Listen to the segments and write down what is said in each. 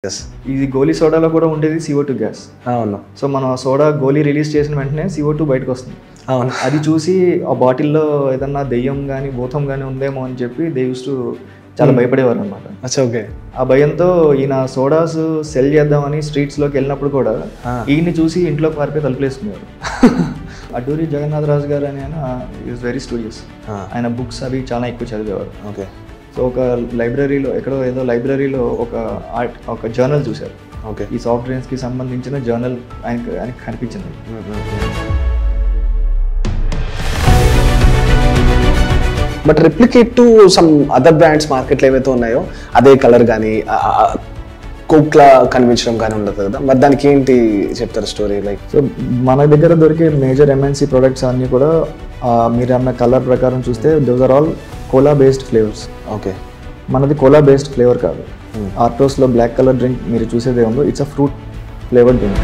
ఇది గోలీ సోడాలో కూడా ఉండేది CO2 గ్యాస్. అవును. సో మనం సోడా గోలీ రిలీజ్ చేసిన వెంటనే CO2 బయటకు వస్తుంది. అవును. అది చూసి ఆ బాటిల్లో ఏదన్నా దెయ్యం కానీ భూతం కానీ ఉందేమో అని చెప్పి దే యూస్ టు చాలా భయపడేవారు అనమాట. ఓకే. ఆ భయంతో ఈయన సోడాస్ సెల్ చేద్దామని స్ట్రీట్స్లోకి వెళ్ళినప్పుడు కూడా ఈయన్ని చూసి ఇంట్లోకి పారిపోయి తలుపులేసుకునేవారు. అడ్డూరి జగన్నాథరాజు గారు అని ఆయన ఈజ్ వెరీ స్టూడియస్. ఆయన బుక్స్ అవి చాలా ఎక్కువ చదివేవారు. ఓకే. సో ఒక లైబ్రరీలో ఏదో లైబ్రరీలో ఒక జర్నల్ చూశారు. ఓకే. ఈ సాఫ్ట్ డ్రింక్స్కి సంబంధించిన జర్నల్ ఆయనకి కనిపించింది. But replicate to some other brands మార్కెట్లో ఏవైతే ఉన్నాయో అదే కలర్ కానీ కోక్లా కనిపించడం కానీ ఉండదు కదా, మరి దానికి ఏంటి చెప్తారు స్టోరీ? లైక్ సో మన దగ్గర దొరికే మేజర్ MNC ప్రొడక్ట్స్ అన్నీ కూడా మీరు అన్న కలర్ ప్రకారం చూస్తే those are all cola based flavours. Okay. మనది కోలా బేస్డ్ ఫ్లేవర్ కాదు. ఆర్టోస్లో బ్లాక్ కలర్ డ్రింక్ మీరు చూసేదే ఉందో it's a fruit flavoured drink.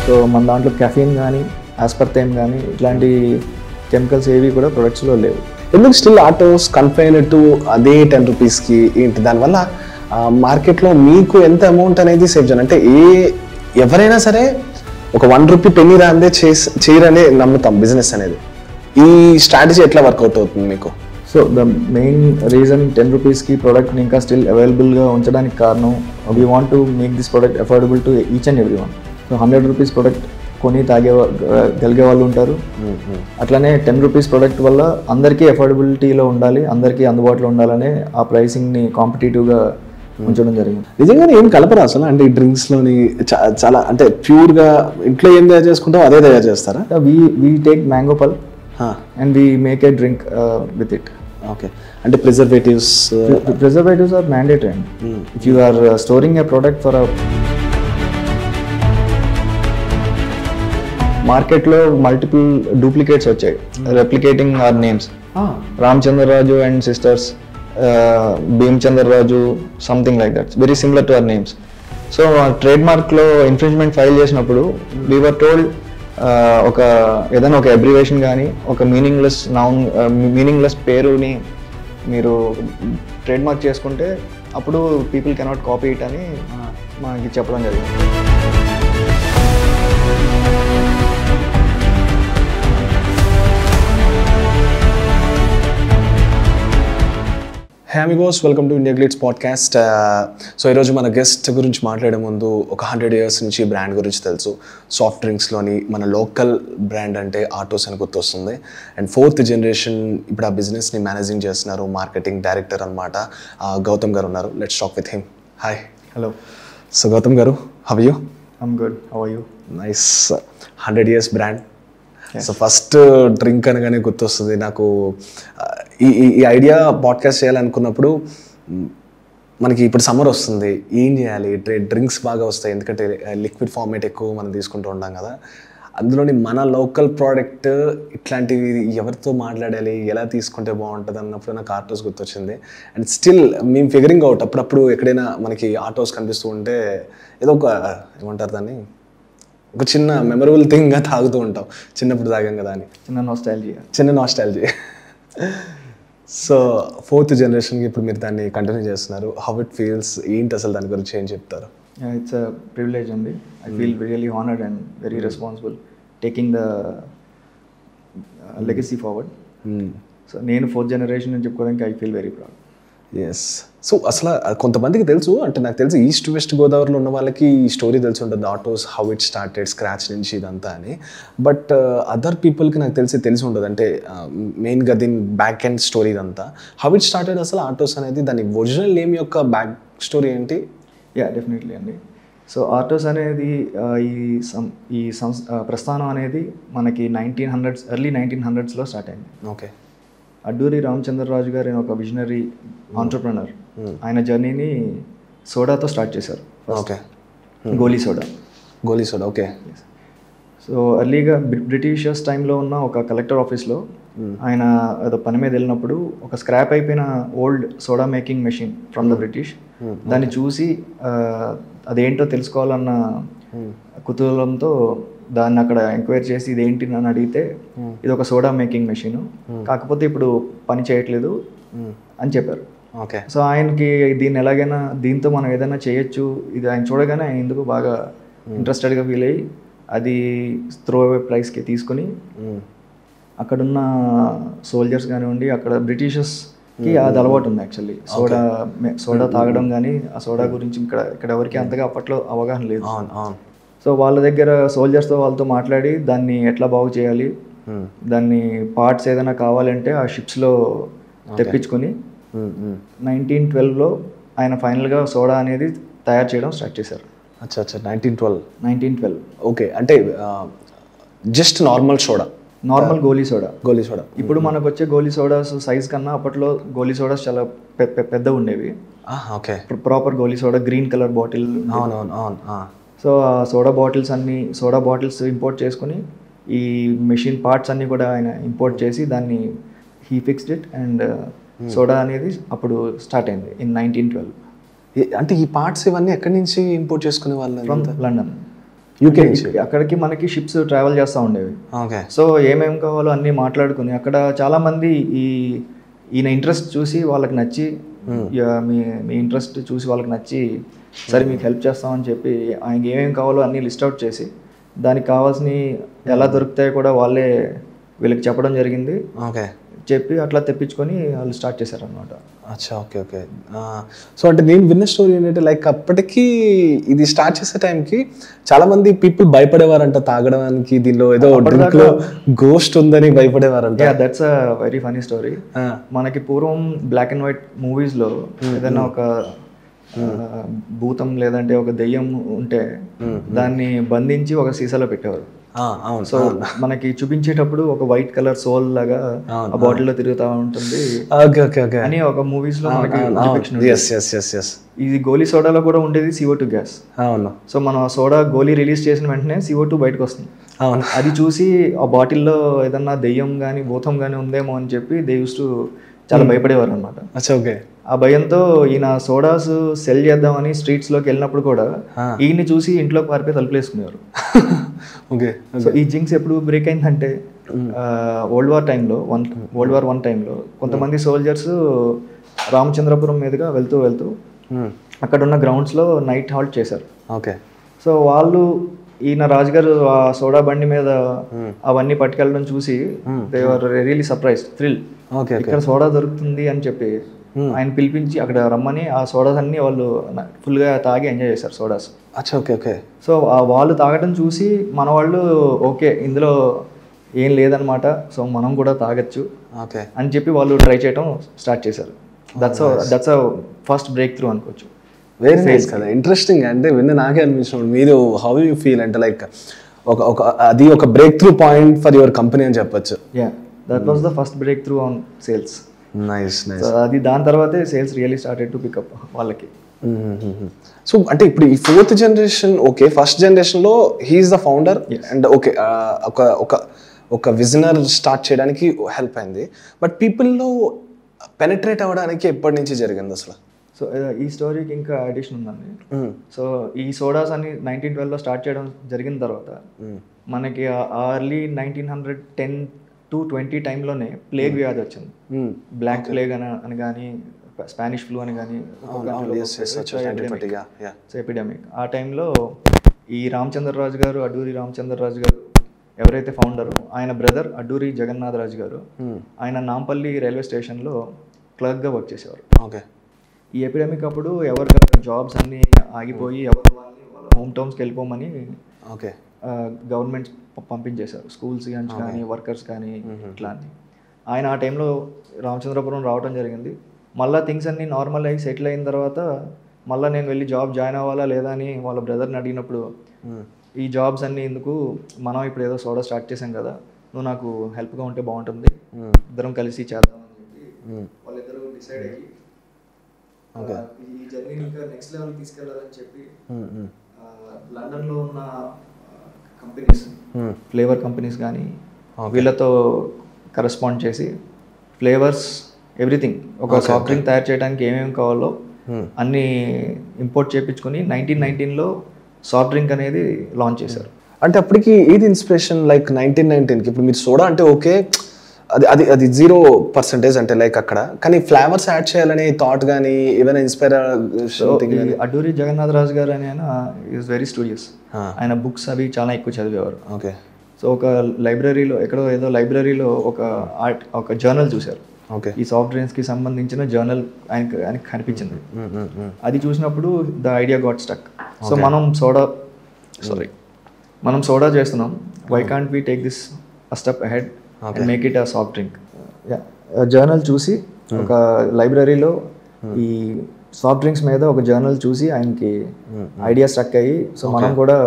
So మన దాంట్లో కెఫీన్ కానీ ఆస్పర్టేమ్ కానీ ఇట్లాంటి కెమికల్స్ ఏవి కూడా ప్రొడక్ట్స్లో లేవు. ఎందుకు స్టిల్ ఆటోస్ కన్ఫైన్ టు అదే 10 రూపీస్కి ఏంటి? దానివల్ల మార్కెట్లో మీకు ఎంత అమౌంట్ అనేది సేవ్ చేయాలి అంటే ఎవరైనా సరే ఒక 1 రూపీ పెన్నీ రాందే చేయరనే నమ్ముతాం బిజినెస్ అనేది. ఈ స్ట్రాటజీ ఎట్లా వర్కౌట్ అవుతుంది మీకు? సో ద మెయిన్ రీజన్ 10 రూపీస్కి ప్రోడక్ట్ని ఇంకా స్టిల్ అవైలబుల్గా ఉంచడానికి కారణం we want to make this product affordable to each and every one. So 100 rupees product కొని గలిగే వాళ్ళు ఉంటారు. అట్లనే 10 రూపీస్ ప్రోడక్ట్ వల్ల అందరికీ అఫోర్డబిలిటీలో ఉండాలి, అందరికీ అందుబాటులో ఉండాలనే ఆ ప్రైసింగ్ని కాంపిటేటివ్గా ఉంచడం జరిగింది. నిజంగానే ఏం కలపరా అసలు? అంటే ఈ డ్రింక్స్లోని చాలా అంటే ప్యూర్గా ఇంట్లో ఏం తయారు చేసుకుంటావు అదే తయారు చేస్తారా? We take mango pulp and we make a drink with it. Okay. అంటే ప్రిజర్వేటివ్స్ ఆర్ మ్యాండేటరీ అండి. If you are storing a product for మార్కెట్లో మల్టిపుల్ డూప్లికేట్స్ వచ్చాయి replicating our names. Ramachandraraju and sisters, Bhimachandraraju, something like that, very similar to our names. So trade మార్క్లో infringement file చేసినప్పుడు we were told ఏదైనా ఒక abbreviation కానీ ఒక meaningless పేరుని మీరు ట్రేడ్ మార్క్ చేసుకుంటే అప్పుడు పీపుల్ కెనాట్ కాపీ ఇట్ అని మనకి చెప్పడం జరిగింది. Hey amigos, welcome to India Glitz podcast. So ఈరోజు మన గెస్ట్ గురించి మాట్లాడే ముందు ఒక 100 years నుంచి బ్రాండ్ గురించి తెలుసు. సాఫ్ట్ డ్రింక్స్లోని మన లోకల్ బ్రాండ్ అంటే ఆటోస్ అని గుర్తొస్తుంది. అండ్ 4th generation ఇప్పుడు ఆ బిజినెస్ని మేనేజింగ్ చేస్తున్నారు, మార్కెటింగ్ డైరెక్టర్ అనమాట. గౌతమ్ గారు ఉన్నారు. Let's talk with him. Hi. Hello. So Gautam garu, how are you? I'm good. How are you? Nice. 100 years brand. So first drink అనగానే గుర్తొస్తుంది నాకు. ఈ ఐడియా పాడ్కాస్ట్ చేయాలనుకున్నప్పుడు మనకి ఇప్పుడు సమ్మర్ వస్తుంది, ఏం చేయాలి? డ్రింక్స్ బాగా వస్తాయి ఎందుకంటే లిక్విడ్ ఫార్మేట్ ఎక్కువ మనం తీసుకుంటూ ఉంటాం కదా. అందులోని మన లోకల్ ప్రోడక్ట్ ఇట్లాంటివి ఎవరితో మాట్లాడాలి, ఎలా తీసుకుంటే బాగుంటుంది అన్నప్పుడు నాకు ఆటోస్ గుర్తొచ్చింది. అండ్ స్టిల్ మేము ఫిగరింగ్ అవుట్, అప్పుడప్పుడు ఎక్కడైనా మనకి ఆటోస్ కనిపిస్తూ ఉంటే ఏదో ఒక ఏమంటారు దాన్ని, ఒక చిన్న మెమరబుల్ థింగ్గా తాగుతూ ఉంటాం, చిన్నప్పుడు తాగాం కదా అని. చిన్న నాస్టాలజీ. సో 4th generationకి ఇప్పుడు మీరు దాన్ని కంటిన్యూ చేస్తున్నారు. How it feels? ఏంటి అసలు దాని గురించి ఏం చెప్తారు? ఇట్స్ అ ప్రివిలేజ్ అండి. I feel really honoured and very responsible taking the legacy forward. So నేను 4th generation అని చెప్పుకోవడానికి I feel very proud. Yes. So అసలు కొంతమందికి తెలుసు, అంటే నాకు తెలిసి ఈస్ట్ వెస్ట్ గోదావరిలో ఉన్న వాళ్ళకి ఈ స్టోరీ తెలిసి ఉంటుంది, autos how it started scratch నుంచి ఇదంతా అని. బట్ అదర్ పీపుల్కి నాకు తెలిసి ఉండదు, అంటే మెయిన్గా దీని బ్యాక్ ఎండ్ స్టోరీ ఇదంతా. హౌ ఇట్ స్టార్టెడ్ అసలు ఆటోస్ అనేది, దాని ఒరిజినల్ నేమ్ యొక్క బ్యాక్ స్టోరీ ఏంటి? యా, డెఫినెట్లీ అండి. సో ఆటోస్ అనేది ఈ ప్రస్థానం అనేది మనకి ఎర్లీ 1900s స్టార్ట్ అయింది. ఓకే. అడ్డూరి రామచంద్రరాజు గారు ఒక విజనరీ ఆంటర్ప్రెనర్. ఆయన జర్నీని సోడాతో స్టార్ట్ చేశారు. ఓకే. గోలీ సోడా. ఓకే. సో ఎర్లీగా బ్రిటిషర్స్ టైంలో ఉన్న ఒక కలెక్టర్ ఆఫీస్లో ఆయన ఏదో పని మీద వెళ్ళినప్పుడు ఒక స్క్రాప్ అయిపోయిన old soda making machine from the British దాన్ని చూసి అదేంటో తెలుసుకోవాలన్న కుతూహలంతో దాన్ని అక్కడ ఎంక్వైరీ చేసి ఇదేంటి అని అడిగితే ఇది ఒక సోడా మేకింగ్ మెషిన్, కాకపోతే ఇప్పుడు పని చేయట్లేదు అని చెప్పారు. ఓకే. సో ఆయనకి దీన్ని ఎలాగైనా దీంతో మనం ఏదైనా చేయొచ్చు, ఇది ఆయన చూడగానే ఆయన ఎందుకు బాగా ఇంట్రెస్టెడ్గా ఫీల్ అయ్యి అది త్రో అవే ప్రైస్కి తీసుకుని అక్కడున్న సోల్జర్స్ కానివ్వండి, అక్కడ బ్రిటిషర్స్కి అది అలవాటు ఉంది యాక్చువల్లీ సోడా తాగడం కానీ, ఆ సోడా గురించి ఇక్కడ ఎవరికి అంతగా అప్పట్లో అవగాహన లేదు. సో వాళ్ళ దగ్గర సోల్జర్స్తో వాళ్ళతో మాట్లాడి దాన్ని ఎట్లా బాగు చేయాలి, దాన్ని పార్ట్స్ ఏదైనా కావాలంటే ఆ షిప్స్లో తెప్పించుకొని 1912లో ఆయన ఫైనల్గా సోడా అనేది తయారు చేయడం స్టార్ట్ చేశారు. 1912. ఓకే. అంటే జస్ట్ నార్మల్ సోడా, నార్మల్ గోలీ సోడా. ఇప్పుడు మనకు వచ్చే గోలీ సోడాస్ సైజ్ కన్నా అప్పట్లో గోలీ సోడాస్ చాలా పెద్దగా ఉండేవి. ఓకే. ఇప్పుడు ప్రాపర్ గోలీ soda green colour bottle. So ఆ సోడా బాటిల్స్ ఇంపోర్ట్ చేసుకుని ఈ మెషిన్ పార్ట్స్ అన్నీ కూడా ఆయన ఇంపోర్ట్ చేసి దాన్ని he fixed it and soda అనేది అప్పుడు స్టార్ట్ అయింది ఇన్ 1912. అంటే ఈ పార్ట్స్ ఇవన్నీ ఎక్కడి నుంచి ఇంపోర్ట్ చేసుకునే వాళ్ళు? From London, UK. అక్కడికి మనకి షిప్స్ ట్రావెల్ చేస్తూ ఉండేవి. ఓకే. సో ఏమేమి కావాలో అన్నీ మాట్లాడుకుని అక్కడ చాలామంది ఈయన ఇంట్రెస్ట్ చూసి వాళ్ళకి నచ్చి మీ ఇంట్రెస్ట్ చూసి వాళ్ళకి నచ్చి సరే మీకు హెల్ప్ చేస్తామని చెప్పి ఆయనకి ఏమేమి కావాలో అన్నీ లిస్ట్ అవుట్ చేసి దానికి కావాల్సినవి ఎలా దొరుకుతాయో కూడా వాళ్ళే వీళ్ళకి చెప్పడం జరిగింది. ఓకే. చెప్పి అట్లా తెప్పించుకొని వాళ్ళు స్టార్ట్ చేశారు అనమాట. అచ్చా. ఓకే. సో అంటే నేను విన్న స్టోరీ ఏంటంటే లైక్ అప్పటికి ఇది స్టార్ట్ చేసే టైంకి చాలా మంది పీపుల్ భయపడేవారంట తాగడానికి, దీనిలో ఏదో డ్రింక్ లో గోస్ట్ ఉందని భయపడేవారంట. That's a very funny story. మనకి పూర్వం బ్లాక్ అండ్ వైట్ మూవీస్ లో ఏదైనా ఒక భూతం లేదంటే ఒక దెయ్యం ఉంటే దాన్ని బంధించి ఒక సీసాలో పెట్టేవారు. సో మనకి చూపించేటప్పుడు ఒక వైట్ కలర్ సోల్ లాగా ఆ బాటిల్ లో తిరుగుతా ఉంటుంది అని ఒక మూవీస్ లో ఇది గోలీ సోడాలో కూడా ఉండేది CO2 గ్యాస్. సో మనం సోడా గోలీ రిలీజ్ చేసిన వెంటనే CO2 బయటకు వస్తుంది. అది చూసి ఆ బాటిల్లో ఏదన్నా దెయ్యం కానీ భూతం కానీ ఉందేమో అని చెప్పి దే యూస్ టు చాలా భయపడేవారు అనమాట. ఆ భయంతో ఈయన సోడాస్ సెల్ చేద్దామని స్ట్రీట్స్ లోకి వెళ్ళినప్పుడు కూడా ఈయన్ని చూసి ఇంట్లోకి పారిపోయి తలుపులేసుకునేవారు. సో ఈ జింక్స్ ఎప్పుడు బ్రేక్ అయిందంటే వరల్డ్ వార్ వన్ టైంలో కొంతమంది సోల్జర్స్ రామచంద్రపురం మీదుగా వెళ్తూ అక్కడ ఉన్న గ్రౌండ్స్ లో నైట్ హాల్ట్ చేశారు. సో వాళ్ళు ఈయన రాజుగారు ఆ సోడా బండి మీద అవన్నీ పట్టుకెళ్ళడం చూసి they are really surprised, thrill. ఇక్కడ సోడా దొరుకుతుంది అని చెప్పి ఆయన పిలిపించి అక్కడ రమ్మని ఆ సోడాస్ అన్ని వాళ్ళు ఫుల్ గా తాగి ఎంజాయ్ చేశారు సోడాస్. సో వాళ్ళు తాగడం చూసి మన వాళ్ళు ఓకే ఇందులో ఏం లేదనమాట, సో మనం కూడా తాగొచ్చు అని చెప్పి వాళ్ళు ట్రై చేయడం స్టార్ట్ చేశారు. దట్స్ ఫస్ట్ బ్రేక్ త్రూ అనుకోవచ్చు. వెరీ నైస్ కదా, ఇంట్రెస్టింగ్. అంటే విన్న నాకే అనిపించినప్పుడు మీరు హౌ యూ ఫీల్ అంటే లైక్ అది ఒక breakthrough point for your company అని చెప్పొచ్చు. That was the first breakthrough on sales. Nice. అది దాని తర్వాతే sales really started to pick up వాళ్ళకి. సో అంటే ఇప్పుడు ఈ 4th generation, okay, first generation లో he's the founder and okay ఒక విజనర్ స్టార్ట్ చేయడానికి హెల్ప్ అయింది. బట్ పీపుల్లో పెనట్రేట్ అవ్వడానికి ఎప్పటి నుంచి జరిగింది అసలు? సో ఈ స్టోరీకి ఇంకా అడిషన్ ఉందండి. సో ఈ సోడాస్ అని 1912లో స్టార్ట్ చేయడం జరిగిన తర్వాత మనకి అర్లీ 1910 to 20 టైంలోనే ప్లేగ్ వ్యాధి వచ్చింది. బ్లాక్ ప్లేగ్ అని కానీ స్పానిష్ ఫ్లూ అని కానీ ఎపిడమిక్. ఆ టైంలో ఈ రామచంద్రరాజు గారు, అడ్డూరి రామచంద్రరాజు గారు ఎవరైతే ఫౌండరు, ఆయన బ్రదర్ అడ్డూరి జగన్నాథరాజు గారు, ఆయన నాంపల్లి రైల్వే స్టేషన్లో క్లర్క్గా వర్క్ చేసేవారు. ఈ ఎపిడమిక్ అప్పుడు ఎవరికి జాబ్స్ అన్నీ ఆగిపోయి ఎవరి వాళ్ళ హోమ్ టౌన్స్కి వెళ్ళిపోమని గవర్నమెంట్ పంపించేశారు. స్కూల్స్ కానీ వర్కర్స్ కానీ ఇట్లా అని. ఆయన ఆ టైంలో రామచంద్రపురం రావడం జరిగింది. మళ్ళీ థింగ్స్ అన్నీ నార్మల్ అయ్యి సెటిల్ అయిన తర్వాత మళ్ళీ నేను వెళ్ళి జాబ్ జాయిన్ అవ్వాలా లేదా అని వాళ్ళ బ్రదర్ని అడిగినప్పుడు ఈ జాబ్స్ అన్నీ ఎందుకు, మనం ఇప్పుడు ఏదో సోడా స్టార్ట్ చేసాం కదా, నువ్వు నాకు హెల్ప్గా ఉంటే బాగుంటుంది, ఇద్దరం కలిసి చేద్దాం అని చెప్పి వాళ్ళిద్దరూ డిసైడ్ అయ్యి ఈ జర్నీని ఇంకా నెక్స్ట్ లెవెల్ తీసుకెళ్ళాలని చెప్పి లండన్లో ఉన్న కంపెనీస్, ఫ్లేవర్ కంపెనీస్ కానీ వీళ్ళతో కరెస్పాండ్ చేసి ఫ్లేవర్స్ ఎవ్రీథింగ్, ఒక సాఫ్ట్ డ్రింక్ తయారు చేయడానికి ఏమేమి కావాలో అన్నీ ఇంపోర్ట్ చేయించుకొని 1919లో సాఫ్ట్ డ్రింక్ అనేది లాంచ్ చేశారు. అంటే అప్పటికి ఏది ఇన్స్పిరేషన్ లైక్ 1919కి ఇప్పుడు మీరు సోడా అంటే ఓకే అది 0% అంటే లైక్ అక్కడ కానీ ఫ్లేవర్స్ యాడ్ చేయాలనే థాట్ కానీ ఏమైనా ఇన్స్పైర్ అడ్డూరి జగన్నాథ్ రాజు గారు అని ఆయన ఈజ్ వెరీ స్టూడియస్. ఆయన బుక్స్ అవి చాలా ఎక్కువ చదివేవారు. ఓకే. సో ఒక లైబ్రరీలో ఎక్కడో ఏదో లైబ్రరీలో ఒక జర్నల్ చూశారు. ఓకే. ఈ సాఫ్ట్ డ్రింక్స్కి సంబంధించిన జర్నల్ ఆయనకి కనిపించింది. అది చూసినప్పుడు the idea got stuck. So మనం సోడా చేస్తున్నాం, why can't we take this a step ahead and make it a soft drink. Journal చూసి ఒక లైబ్రరీలో ఈ సాఫ్ట్ డ్రింక్స్ మీద ఒక జర్నల్ చూసి ఆయనకి ఐడియా స్ట్రక్ అయ్యి సో మనం కూడా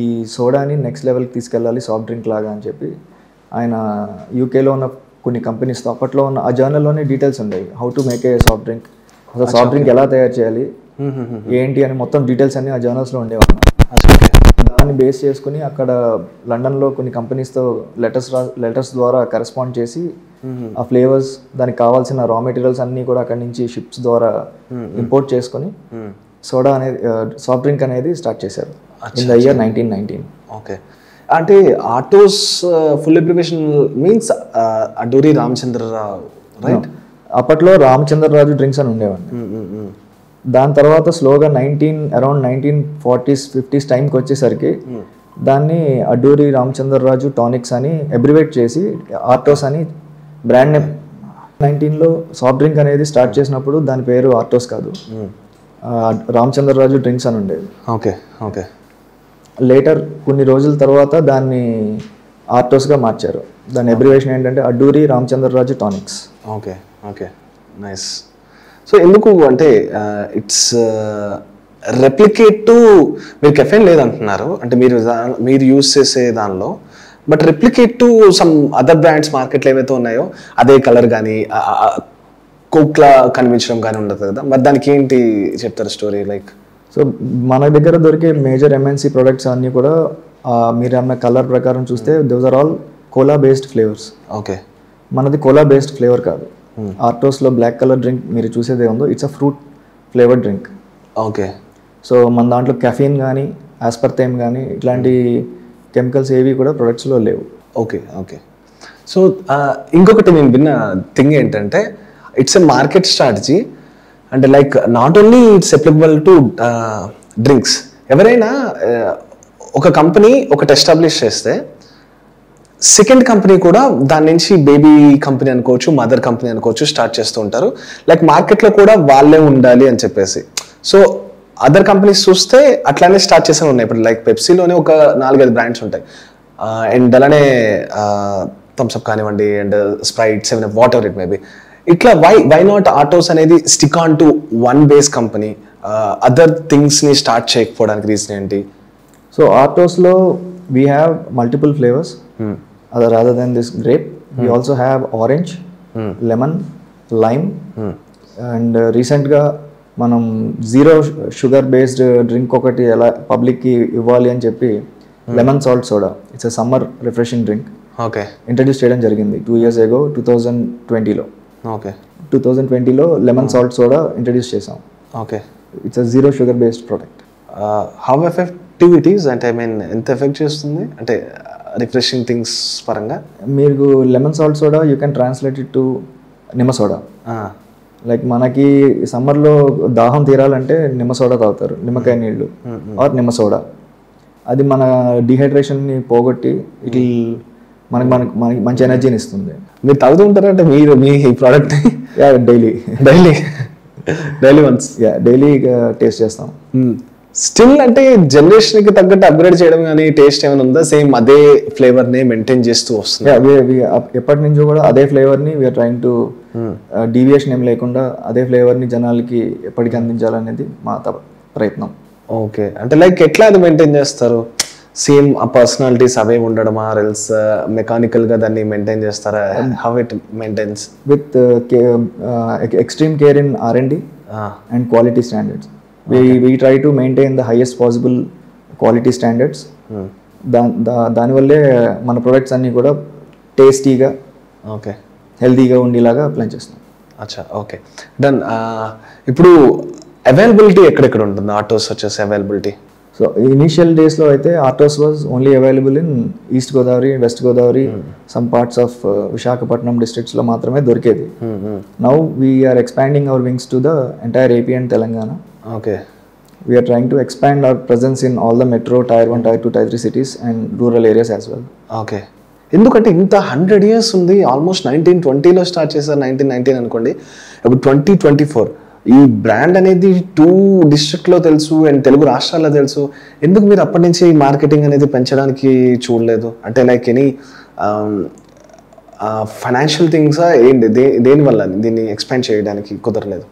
ఈ సోడాని నెక్స్ట్ లెవెల్కి తీసుకెళ్ళాలి సాఫ్ట్ డ్రింక్ లాగా అని చెప్పి ఆయన యూకేలో ఉన్న కొన్ని కంపెనీస్తో అప్పట్లో ఉన్న ఆ జర్నల్లోనే డీటెయిల్స్ ఉండేవి. How to make a soft drink, అసలు సాఫ్ట్ డ్రింక్ ఎలా తయారు చేయాలి ఏంటి అని మొత్తం డీటెయిల్స్ అన్ని ఆ జర్నల్స్లో ఉండేవాళ్ళు. దాన్ని బేస్ చేసుకుని అక్కడ లండన్లో కొన్ని కంపెనీస్తో లెటర్స్ ద్వారా కరెస్పాండ్ చేసి ఆ ఫ్లేవర్స్ దానికి కావాల్సిన రా మెటీరియల్స్ అన్నీ కూడా అక్కడి నుంచి షిప్స్ ద్వారా ఇంపోర్ట్ చేసుకుని సోడా అనేది సాఫ్ట్ డ్రింక్ అనేది స్టార్ట్ చేశారు ఇన్ ద ఇయర్ 1919. ఓకే. అంటే Autos full preparation means Adduri Ramachandrarao right? అప్పట్లో రామచంద్రరాజు డ్రింక్స్ అని ఉండేవాడిని. దాని తర్వాత స్లోగా అరౌండ్ 1940s 50s టైంకి వచ్చేసరికి దాన్ని అడ్డూరి రామచంద్రరాజు టానిక్స్ అని అబ్రివేట్ చేసి ఆర్టోస్ అని బ్రాండ్ నేమ్ 19లో సాఫ్ట్ డ్రింక్ అనేది స్టార్ట్ చేసినప్పుడు దాని పేరు ఆర్టోస్ కాదు, రామచంద్రరాజు డ్రింక్స్ అని ఉండేది. ఓకే. ఓకే. లేటర్ కొన్ని రోజుల తర్వాత దాన్ని ఆర్టోస్గా మార్చారు. దాని అబ్రివేషన్ ఏంటంటే Adduri Ramachandra Raju tonics. Okay. Okay. Nice. So ఎందుకు అంటే ఇట్స్ రెప్లికేట్ టు మీరు కెఫెన్ లేదంటున్నారు అంటే మీరు యూస్ చేసే దానిలో, but replicate to some other brands మార్కెట్లో ఏవైతే ఉన్నాయో అదే కలర్ కానీ కోక్లా కనిపించడం కానీ ఉండదు కదా, మరి దానికి ఏంటి చెప్తారు స్టోరీ? లైక్ సో మన దగ్గర దొరికే మేజర్ ఎంఎన్సీ ప్రొడక్ట్స్ అన్నీ కూడా మీరు అన్న కలర్ ప్రకారం చూస్తే those are all cola based flavours. Okay. మనది కోలా బేస్డ్ ఫ్లేవర్ కాదు. ఆర్టోస్లో బ్లాక్ కలర్ డ్రింక్ మీరు చూసేదే ఉందో it's a fruit flavoured drink. Okay. So మన దాంట్లో కెఫీన్ కానీ ఆస్పర్టేమ్ కానీ ఇట్లాంటి కెమికల్స్ ఏవి కూడా ప్రొడక్ట్స్లో లేవు. ఓకే. ఓకే. సో ఇంకొకటి నేను విన్న థింగ్ ఏంటంటే ఇట్స్ ఎ మార్కెట్ స్ట్రాటజీ అంటే like not only it's applicable to drinks. ఎవరైనా ఒక కంపెనీ ఒకటి ఎస్టాబ్లిష్ చేస్తే సెకండ్ కంపెనీ కూడా దాని నుంచి బేబీ కంపెనీ అనుకోవచ్చు, మదర్ కంపెనీ అనుకోవచ్చు స్టార్ట్ చేస్తూ ఉంటారు. లైక్ మార్కెట్లో కూడా వాళ్ళే ఉండాలి అని చెప్పేసి. సో అదర్ కంపెనీస్ చూస్తే అట్లానే స్టార్ట్ చేసే ఉన్నాయి. ఇప్పుడు లైక్ పెప్సీలోనే ఒక 4-5 బ్రాండ్స్ ఉంటాయి అండ్ అలానే థమ్స్అప్ కానివ్వండి and Sprite, 7 whatever it maybe. ఇట్లా వై నాట్ ఆటోస్ అనేది stick on to one base company, other థింగ్స్ని స్టార్ట్ చేయకపోవడానికి రీజన్ ఏంటి? సో ఆటోస్లో we have multiple flavours rather than this grape. We also have orange, lemon, lime, and recentగా మనం zero sugar based drink ఒకటి ఎలా పబ్లిక్కి ఇవ్వాలి అని చెప్పి lemon salt soda, it's a summer refreshing drink okay introduce చేయడం జరిగింది 2 years ago 2020లో. ఓకే 2020లో లెమన్ సాల్ట్ సోడా ఇంట్రడ్యూస్ చేసాం. Okay. It's a zero sugar based product. How effective it is అంటే ఐ మీన్ ఎంత ఎఫెక్ట్ చేస్తుంది అంటే refreshing things పరంగా? మీరు lemon salt soda you can translate it to నిమ్మ సోడా. లైక్ మనకి సమ్మర్లో దాహం తీరాలంటే నిమ్మ సోడా తాగుతారు, నిమ్మకాయ నీళ్ళు ఆర్ నిమ్మ సోడా. అది మన డిహైడ్రేషన్ని పోగొట్టి ఇట్ మనకి మనకి మనకి మంచి ఎనర్జీని ఇస్తుంది. మీరు తాగుతూ ఉంటారంటే మీరు మీ product? Daily once daily taste చేస్తాం. స్టిల్ అంటే జనరేషన్కి తగ్గట్టు అప్గ్రేడ్ చేయడం కానీ టేస్ట్ ఏమైనా ఉందా? సేమ్ అదే ఫ్లేవర్ని మెయింటైన్ చేస్తూ వస్తుంది? ఎప్పటి నుంచో కూడా అదే ఫ్లేవర్ని వీఆర్ ట్రైంగ్ టు డీవియేషన్ ఏం లేకుండా అదే ఫ్లేవర్ని జనాలకి ఎప్పటికీ అందించాలనేది మా ప్రయత్నం. ఓకే. అంటే లైక్ ఎట్లా అది మెయింటైన్ చేస్తారు? సేమ్ ఆ పర్సనాలిటీస్ అవే ఉండడమా ఎల్స్ మెకానికల్గా దాన్ని మెయింటైన్ చేస్తారా? How it maintains? With extreme care in R&D and quality standards. We try to maintain the highest possible quality standards. దానివల్లే మన ప్రొడక్ట్స్ అన్నీ కూడా టేస్టీగా ఓకే హెల్తీగా ఉండేలాగా ప్లాన్ చేస్తాం. అచ్చా ఓకే డన్. ఇప్పుడు అవైలబిలిటీ ఎక్కడెక్కడ ఉంటుంది ఆటోస్ వచ్చేసి అవైలబిలిటీ? సో ఇనిషియల్ డేస్లో అయితే Artos was only available in east Godavari, west Godavari, some parts of Visakhapatnam డిస్ట్రిక్ట్స్లో మాత్రమే దొరికేది. Now we're expanding our wings to the entire AP and Telangana. Okay. We are trying to expand our presence in all the metro, tier 1, tier 2, tier 3 cities and rural areas as well. Okay. ఎందుకంటే ఇంత 100 years ఉంది, almost 1920లో start చేశారు, 1919 అనుకోండి, ఇప్పుడు 2024. ఈ brand అనేది 2 డిస్ట్రిక్ట్లో తెలుసు అండ్ తెలుగు రాష్ట్రాల్లో తెలుసు. ఎందుకు మీరు అప్పటి నుంచి మార్కెటింగ్ అనేది పెంచడానికి చూడలేదు? అంటే లైక్ ఎనీ ఫైనాన్షియల్ థింగ్సా ఏంటి, దేనివల్ల దీన్ని ఎక్స్పాండ్ చేయడానికి కుదరలేదు?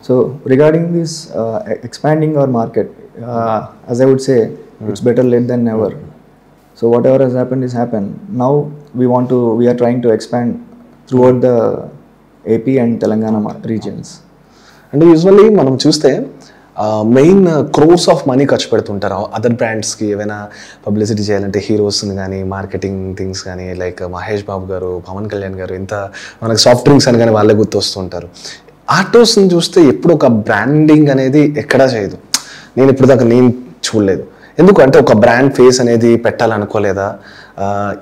So regarding this expanding our market, as I would say, it's better late than never. So whatever has happened is happened. Now we are trying to expand throughout the AP and Telangana regions. అంటే usually మనం చూస్తే main crores of money ఖర్చు పెడుతుంటారు other బ్రాండ్స్కి ఏమైనా publicity చేయాలంటే, హీరోస్ని కానీ marketing things కానీ, like Mahesh Babu గారు, పవన్ కళ్యాణ్ గారు, ఇంత మనకు సాఫ్ట్ డ్రింక్స్ అని కానీ వాళ్ళే గుర్తొస్తుంటారు. ఆటోస్ని చూస్తే ఎప్పుడు ఒక బ్రాండింగ్ అనేది ఎక్కడా చేయదు. నేను ఇప్పుడు దాకా నేను చూడలేదు. ఎందుకు అంటే ఒక బ్రాండ్ ఫేస్ అనేది పెట్టాలనుకోలేదా?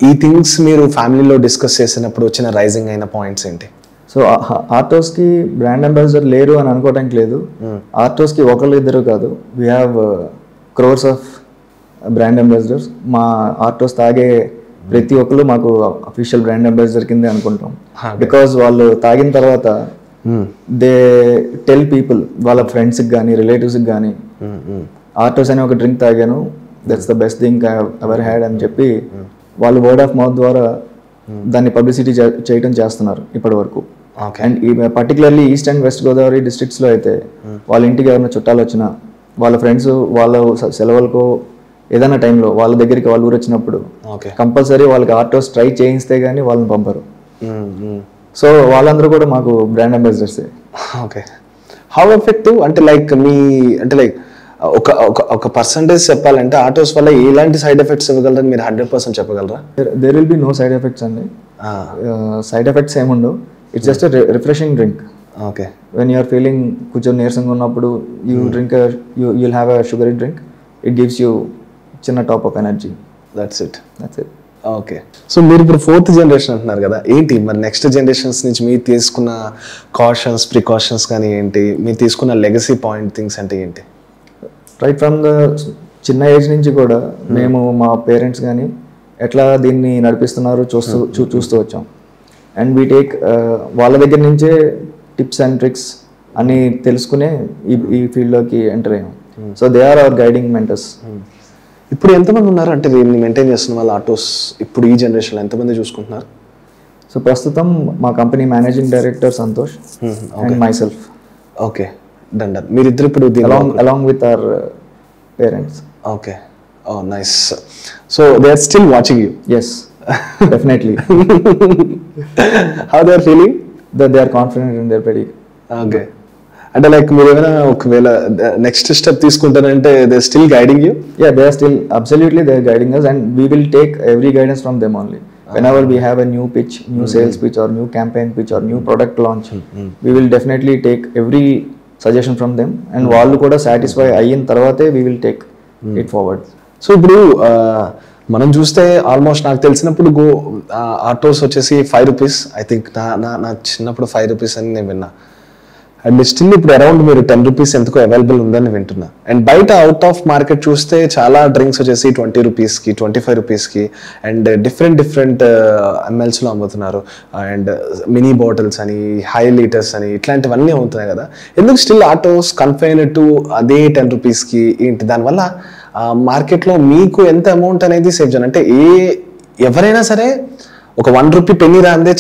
ఈ థింగ్స్ మీరు ఫ్యామిలీలో డిస్కస్ చేసినప్పుడు వచ్చిన రైజింగ్ అయిన పాయింట్స్ ఏంటి? సో ఆటోస్కి బ్రాండ్ అంబాసిడర్ లేరు అని అనుకోవడానికి లేదు. ఆటోస్కి ఒకళ్ళు ఇద్దరు కాదు, we have crores of brand ambassadors. మా ఆటోస్ తాగే ప్రతి ఒక్కరు మాకు అఫీషియల్ బ్రాండ్ అంబాసిడర్ కిందే అనుకుంటాం. బికాజ్ వాళ్ళు తాగిన తర్వాత దే టెల్ పీపుల్, వాళ్ళ ఫ్రెండ్స్కి కానీ రిలేటివ్స్కి కానీ, ఆటోస్ అనే ఒక డ్రింక్ తాగాను, that's the best thing I ever had అని చెప్పి వాళ్ళు వర్డ్ ఆఫ్ మౌత్ ద్వారా దాన్ని పబ్లిసిటీ చేయడం చేస్తున్నారు ఇప్పటి వరకు. And particularly east and west Godavari డిస్ట్రిక్ట్స్లో అయితే వాళ్ళ ఇంటికి ఎవరైనా చుట్టాలు వచ్చినా, వాళ్ళ ఫ్రెండ్స్ వాళ్ళ సెలవులకు ఏదైనా టైంలో వాళ్ళ దగ్గరికి వాళ్ళ ఊరు వచ్చినప్పుడు కంపల్సరీ వాళ్ళకి ఆటోస్ ట్రై చేయిస్తే కానీ వాళ్ళని పంపరు. సో వాళ్ళందరూ కూడా మాకు బ్రాండ్ అంబాసిడర్సే. ఓకే. హౌ ఎఫెక్టివ్ అంటే లైక్ ఒక పర్సంటేజ్ చెప్పాలంటే ఆటోస్ వల్ల ఎలాంటి సైడ్ ఎఫెక్ట్స్ ఇవ్వగలరని మీరు 100% చెప్పగలరా? There will be no side effects అండి. సైడ్ ఎఫెక్ట్స్ ఏముండవు. It's just refreshing drink. Okay. When you're feeling కొంచెం నీరసంగా ఉన్నప్పుడు you drink you'll have a sugary drink. It gives you చిన్న top of energy. That's it. Okay. So మీరు ఇప్పుడు 4th generation అంటున్నారు కదా, ఏంటి మరి నెక్స్ట్ జనరేషన్స్ నుంచి మీరు తీసుకున్న కాషన్స్, ప్రికాషన్స్ కానీ ఏంటి, మీరు తీసుకున్న లెగసీ పాయింట్ థింగ్స్ అంటే ఏంటి? రైట్ ఫ్రమ్ ద చిన్న ఏజ్ నుంచి కూడా మేము మా పేరెంట్స్ కానీ ఎట్లా దీన్ని నడిపిస్తున్నారు చూస్తూ వచ్చాం. అండ్ వీ టేక్ వాళ్ళ దగ్గర నుంచే టిప్స్ అండ్ ట్రిక్స్ అని తెలుసుకునే ఈ ఫీల్డ్లోకి ఎంటర్ అయ్యాం. So they are our guiding mentors. ఇప్పుడు ఎంతమంది ఉన్నారు అంటే దీన్ని మెయింటైన్ చేస్తున్న వాళ్ళు ఆటోస్ ఇప్పుడు ఈ జనరేషన్లో ఎంతమంది చూసుకుంటున్నారు? సో ప్రస్తుతం మా company managing director Santosh and myself. Okay, done. మీరిద్దరు ఇప్పుడు along with our parents. Okay. Oh nice. So they are still watching you? Yes, definitely. How they are feeling? That they are confident and they are ready. Okay. అంటే like మీరు ఏమైనా ఒకవేళ next step తీసుకుంటారంటే they still guiding you? Yeah, they are still absolutely they are guiding us and we will take every guidance from them only. Whenever we have a new pitch, new sales pitch or new campaign pitch or new product launch, we will definitely take every suggestion from them and వాళ్ళు కూడా satisfy అయిన తర్వాతే we will take it forward. So ఇప్పుడు మనం చూస్తే almost నాకు తెలిసినప్పుడు autos వచ్చేసి 5 రూపీస్, ఐ థింక్ నా చిన్నప్పుడు 5 రూపీస్ అని నేను విన్నా. అండ్ స్టిల్ ఇప్పుడు అరౌండ్ మీరు 10 రూపీస్ ఎందుకు అవైలబుల్ ఉందని వింటున్నా. అండ్ బయట అవుట్ ఆఫ్ మార్కెట్ చూస్తే చాలా డ్రింక్స్ వచ్చేసి 20 రూపీస్కి, 25 రూపీస్కి అండ్ డిఫరెంట్ ఎంఎల్స్లో అమ్ముతున్నారు. అండ్ మినీ బాటిల్స్ అని, హై లీటర్స్ అని ఇట్లాంటివన్నీ అవుతున్నాయి కదా. ఎందుకు స్టిల్ ఆటోస్ కన్ఫైన్ టు అదే 10 రూపీస్కి ఏంటి? దానివల్ల మార్కెట్లో మీకు ఎంత అమౌంట్ అనేది సేవ్ చేయాలి అంటే ఎవరైనా సరే ఒక 1 రూపీ పెన్నీ రాందే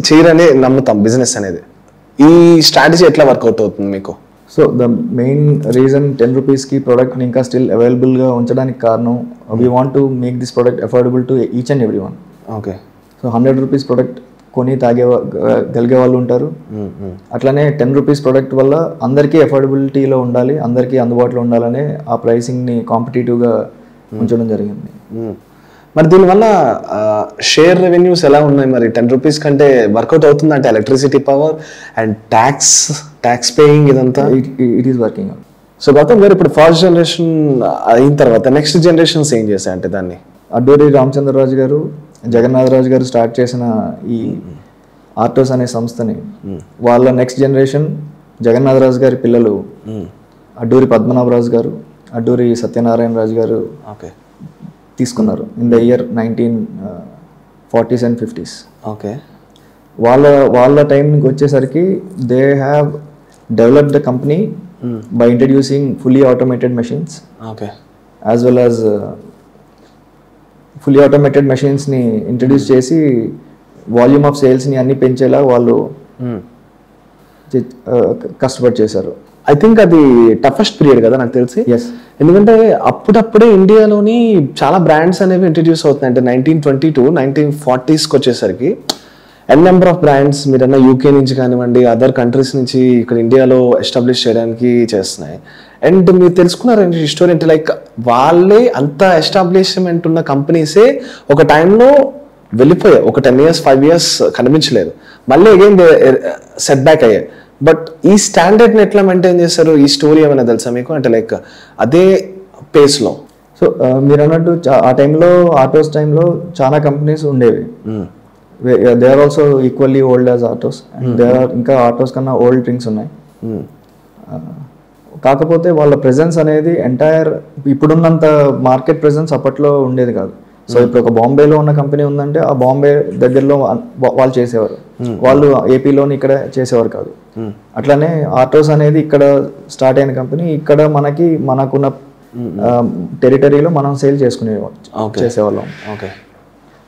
చేయరనే నమ్ముతాం బిజినెస్ అనేది. ఈ స్ట్రాటజీ ఎట్లా వర్కౌట్ అవుతుంది మీకు? సో ద మెయిన్ రీజన్ 10 రూపీస్కి ప్రోడక్ట్ని ఇంకా స్టిల్ అవైలబుల్గా ఉంచడానికి కారణం we want to make this product affordable to each and every one. Okay. So 100 rupees product కొని గలిగే వాళ్ళు ఉంటారు. అట్లనే 10 రూపీస్ ప్రోడక్ట్ వల్ల అందరికీ అఫోర్డబిలిటీలో ఉండాలి, అందరికీ అందుబాటులో ఉండాలనే ఆ ప్రైసింగ్ని కాంపిటేటివ్గా ఉంచడం జరిగింది. మరి దీనివల్ల షేర్ రెవెన్యూస్ ఎలా ఉన్నాయి? మరి 10 రూపీస్ కంటే వర్కౌట్ అవుతుంది అంటే electricity power and tax paying ఇదంతా it is working. So Gautam garu ఇప్పుడు ఫస్ట్ జనరేషన్ అయిన తర్వాత నెక్స్ట్ జనరేషన్స్ ఏం చేశాయి అంటే దాన్ని? అడ్డూరి రామచంద్రరాజు గారు, జగన్నాథరాజు గారు స్టార్ట్ చేసిన ఈ ఆర్టోస్ అనే సంస్థని వాళ్ళ నెక్స్ట్ జనరేషన్ జగన్నాథరాజు గారి పిల్లలు అడ్డూరి పద్మనాభరాజు గారు, అడ్డూరి సత్యనారాయణ రాజు గారు తీసుకున్నారు in the year 1940s and 50s. Okay. వాళ్ళ టైంకి వచ్చేసరికి they have developed the company by introducing fully automated machines. Okay. As well as fully automated machines ni introduce చేసి వాల్యూమ్ ఆఫ్ సేల్స్ ని అన్ని పెంచేలా వాళ్ళు కష్టపడి చేశారు. ఐ థింక్ అది టఫెస్ట్ పీరియడ్ కదా నాకు తెలిసి. ఎస్, ఎందుకంటే అప్పుడప్పుడే ఇండియాలోని చాలా బ్రాండ్స్ అనేవి ఇంట్రడ్యూస్ అవుతున్నాయి. అంటే 1922 1940స్కి వచ్చేసరికి నెంబర్ ఆఫ్ బ్రాండ్స్ మీరన్నా యూకే నుంచి కానివ్వండి, అదర్ కంట్రీస్ నుంచి ఇక్కడ ఇండియాలో ఎస్టాబ్లిష్ చేయడానికి చేస్తున్నాయి. అండ్ మీరు తెలుసుకున్నారంటే హిస్టరీ అంటే లైక్ వాళ్ళే అంత ఎస్టాబ్లిష్మెంట్ ఉన్న కంపెనీసే ఒక టైంలో వెళ్ళిపోయాయి. ఒక 10 years 5 years కనిపించలేదు, మళ్ళీ అగైన్ సెట్ బ్యాక్ అయ్యాయి. బట్ ఈ స్టాండర్డ్ని ఎట్లా మెయింటైన్ చేశారు? ఈ స్టోరీ ఏమైనా తెలుసా మీకు? అంటే లైక్ అదే పేస్లో. సో మీరు అన్నట్టు ఆ టైంలో ఆటోస్ టైంలో చాలా కంపెనీస్ ఉండేవి. They are also equally old as Autos and they are ఇంకా ఆటోస్ కన్నా ఓల్డ్ డ్రింక్స్ ఉన్నాయి. కాకపోతే వాళ్ళ ప్రెజెన్స్ అనేది ఎంటైర్ ఇప్పుడున్నంత మార్కెట్ ప్రెజెన్స్ అప్పట్లో ఉండేది కాదు. సో ఇప్పుడు ఒక బాంబేలో ఉన్న కంపెనీ ఉందంటే ఆ బాంబే దగ్గరలో వాళ్ళు చేసేవారు, వాళ్ళు ఏపీలోని ఇక్కడ చేసేవారు కాదు. అట్లానే ఆటోస్ అనేది ఇక్కడ స్టార్ట్ అయిన కంపెనీ ఇక్కడ మనకున్న టెరిటరీలో మనం సేల్ చేసేవాళ్ళం. ఓకే.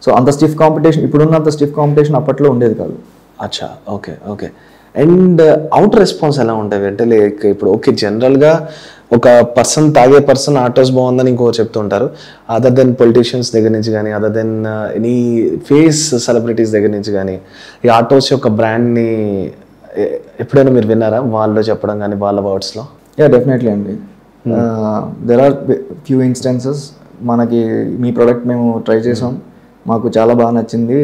సో అంత స్టిఫ్ కాంపిటీషన్ ఇప్పుడున్నంత స్టిఫ్ కాంపిటీషన్ అప్పట్లో ఉండేది కాదు. అచ్చా, okay okay. And out response ఎలా ఉంటుంది అంటే లైక్ ఇప్పుడు ఓకే జనరల్గా ఒక తాగే పర్సన్ ఆటోస్ బాగుందని ఇంకో చెప్తుంటారు. అదర్ దెన్ పొలిటీషియన్స్ దగ్గర నుంచి కానీ, other than any face celebrities దగ్గర నుంచి కానీ ఈ ఆటోస్ యొక్క బ్రాండ్ని ఎప్పుడైనా మీరు విన్నారా వాళ్ళు చెప్పడం కానీ వాళ్ళ వర్డ్స్లో? యా, డెఫినెట్లీ అండి. దెర్ ఆర్ ఫ్యూ ఇన్స్టెన్సెస్ మనకి మీ ప్రోడక్ట్ మేము ట్రై చేసాం, మాకు చాలా బాగా నచ్చింది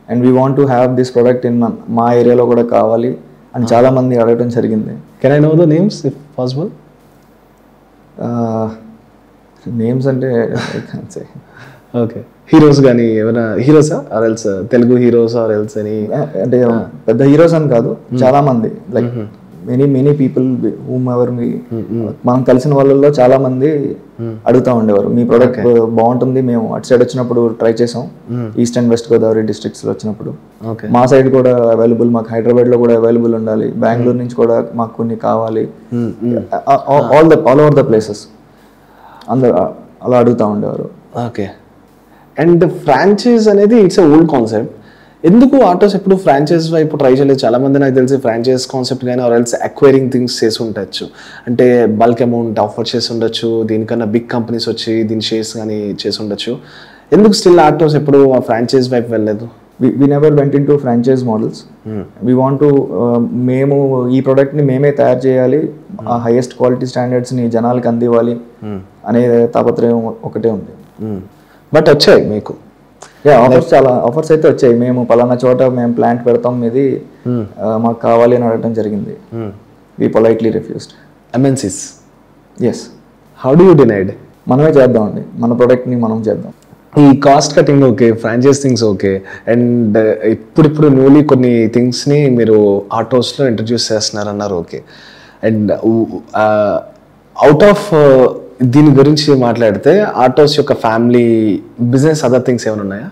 and we want to have this product in మా ఏరియాలో కూడా కావాలి అని చాలా మంది అడగడం జరిగింది. Can I know the names if possible? Names అంటే ఓకే. హీరోస్ కానీ ఏమైనా హీరోసా or else Telugu heroes or else అని? అంటే పెద్ద హీరోస్ అని కాదు, చాలా మంది like many people whomever మనం కలిసిన వాళ్ళలో చాలా మంది అడుగుతా ఉండేవారు మీ ప్రోడక్ట్ బాగుంటుంది, మేము అటు సైడ్ వచ్చినప్పుడు ట్రై చేసాం, east and west Godavari districts లో వచ్చినప్పుడు. మా సైడ్ కూడా అవైలబుల్, మాకు హైదరాబాద్ లో కూడా అవైలబుల్ ఉండాలి, బెంగళూరు నుంచి కూడా మాకు కొన్ని కావాలి, ఆల్ ఓవర్ ద ప్లేసెస్ అందరు అలా అడుగుతా ఉండేవారు. ఓకే. అండ్ ఫ్రాంచైజ్ అనేది ఇట్స్ ఎ ఓల్డ్ కాన్సెప్ట్. ఎందుకు ఆటోస్ ఎప్పుడు ఫ్రాంచైజ్ వైపు ట్రై చేయలేదు? చాలా మంది నాకు తెలిసి ఫ్రాంచైజ్ కాన్సెప్ట్ కానీ ఆర్ ఎల్స్ అక్వైరింగ్ థింగ్స్ చేసి ఉండొచ్చు, అంటే బల్క్ అమౌంట్ ఆఫర్ చేసి ఉండొచ్చు, దీనికన్నా బిగ్ కంపెనీస్ వచ్చి దీని షేర్స్ కానీ చేసి ఉండొచ్చు. ఎందుకు స్టిల్ ఆటోస్ ఎప్పుడు ఆ ఫ్రాంచైజ్ వైపు వెళ్ళలేదు? we never went into franchise models. We want to మేము ఈ ప్రోడక్ట్ని మేమే తయారు చేయాలి, ఆ హైయెస్ట్ క్వాలిటీ స్టాండర్డ్స్ని జనాలకి అందివ్వాలి అనే తాపత్రయం ఒకటే ఉంది. బట్ వచ్చాయి మీకు? చాలా ఆఫర్స్ అయితే వచ్చాయి. మేము పలానా చోట మేము ప్లాంట్ పెడతాం, ఇది మాకు కావాలి అని అడగడం జరిగింది. We politely refused. MNCs? Yes. How do you denied? మనమే చేద్దామండి, మన ప్రోడక్ట్ని మనం చేద్దాం. ఈ cost cutting okay, franchise things okay, and ఇప్పుడు న్యూలీ కొన్ని థింగ్స్ని మీరు ఆటోస్లో ఇంట్రడ్యూస్ చేస్తున్నారన్నారు ఓకే. అండ్ అవుట్ ఆఫ్ దీని గురించి మాట్లాడితే ఆటోస్ యొక్క ఫ్యామిలీ బిజినెస్ అదర్ థింగ్స్ ఏమైనా ఉన్నాయా?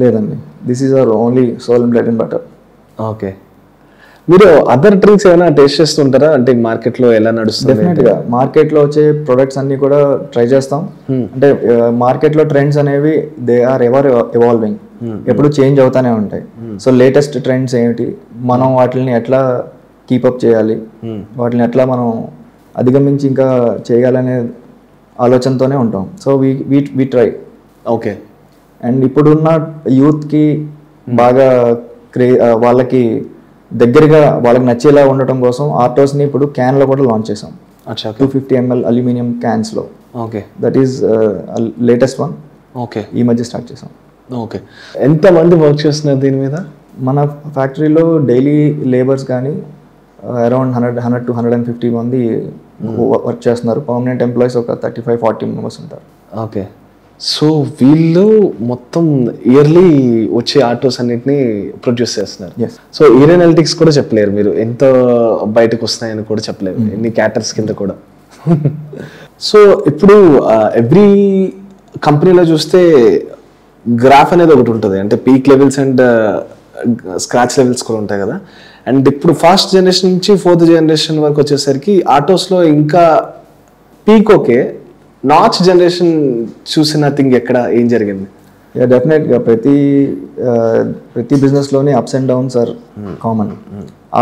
లేదండి, this is our only sole bread and butter. Okay. మీరు అదర్ డ్రింక్స్ ఏమైనా టేస్ట్ చేస్తుంటారా? అంటే మార్కెట్లో ఎలా నడుస్తుంది? డెఫినెట్గా మార్కెట్లో వచ్చే ప్రొడక్ట్స్ అన్ని కూడా ట్రై చేస్తాం. అంటే మార్కెట్లో ట్రెండ్స్ అనేవి దే ఆర్ ఎవర్ ఎవాల్వింగ్, ఎప్పుడు చేంజ్ అవుతానే ఉంటాయి. సో లేటెస్ట్ ట్రెండ్స్ ఏమిటి, మనం వాటిని ఎట్లా కీపప్ చేయాలి, వాటిని ఎట్లా మనం అధిగమించి ఇంకా చేయాలనే ఆలోచనతోనే ఉంటాం. So we try. Okay. And ఇప్పుడున్న యూత్కి బాగా వాళ్ళకి దగ్గరగా వాళ్ళకి నచ్చేలా ఉండటం కోసం ఆటోస్ని ఇప్పుడు క్యాన్లో కూడా లాంచ్ చేసాం. 250 ml అల్యూమినియం క్యాన్స్లో. Okay. That is latest one. Okay. ఈ మధ్య స్టార్ట్ చేసాం. ఓకే. ఎంతమంది వర్క్ చేస్తున్నారు దీని మీద? మన ఫ్యాక్టరీలో డైలీ లేబర్స్ కానీ అరౌండ్ 100 to 150 మంది వర్క్ చేస్తున్నారు. పర్మనెంట్ ఎంప్లాయీస్ ఒక 35-40 మెంబర్స్ ఉంటారు. ఓకే. సో వీళ్ళు మొత్తం ఇయర్లీ వచ్చే ఆటోస్ అన్నిటిని ప్రొడ్యూస్ చేస్తున్నారు. Yes. సో ఇయర్ అనలిటిక్స్ కూడా చెప్పలేరు మీరు, ఎంత బయటకు వస్తున్నాయని కూడా చెప్పలేరు, ఎన్ని క్యాటర్స్ కింద కూడా. సో ఇప్పుడు ఎవ్రీ కంపెనీలో చూస్తే గ్రాఫ్ అనేది ఒకటి ఉంటుంది, అంటే peak levels and scratch levels కూడా ఉంటాయి కదా. అండ్ ఇప్పుడు ఫస్ట్ జనరేషన్ నుంచి 4th జనరేషన్ వరకు వచ్చేసరికి ఆటోస్లో ఇంకా పీక్ ఓకే, నాచ్ జనరేషన్ చూసిన థింగ్ ఎక్కడ ఏం జరిగింది? డెఫినెట్గా ప్రతి బిజినెస్లోనే ups and downs are common.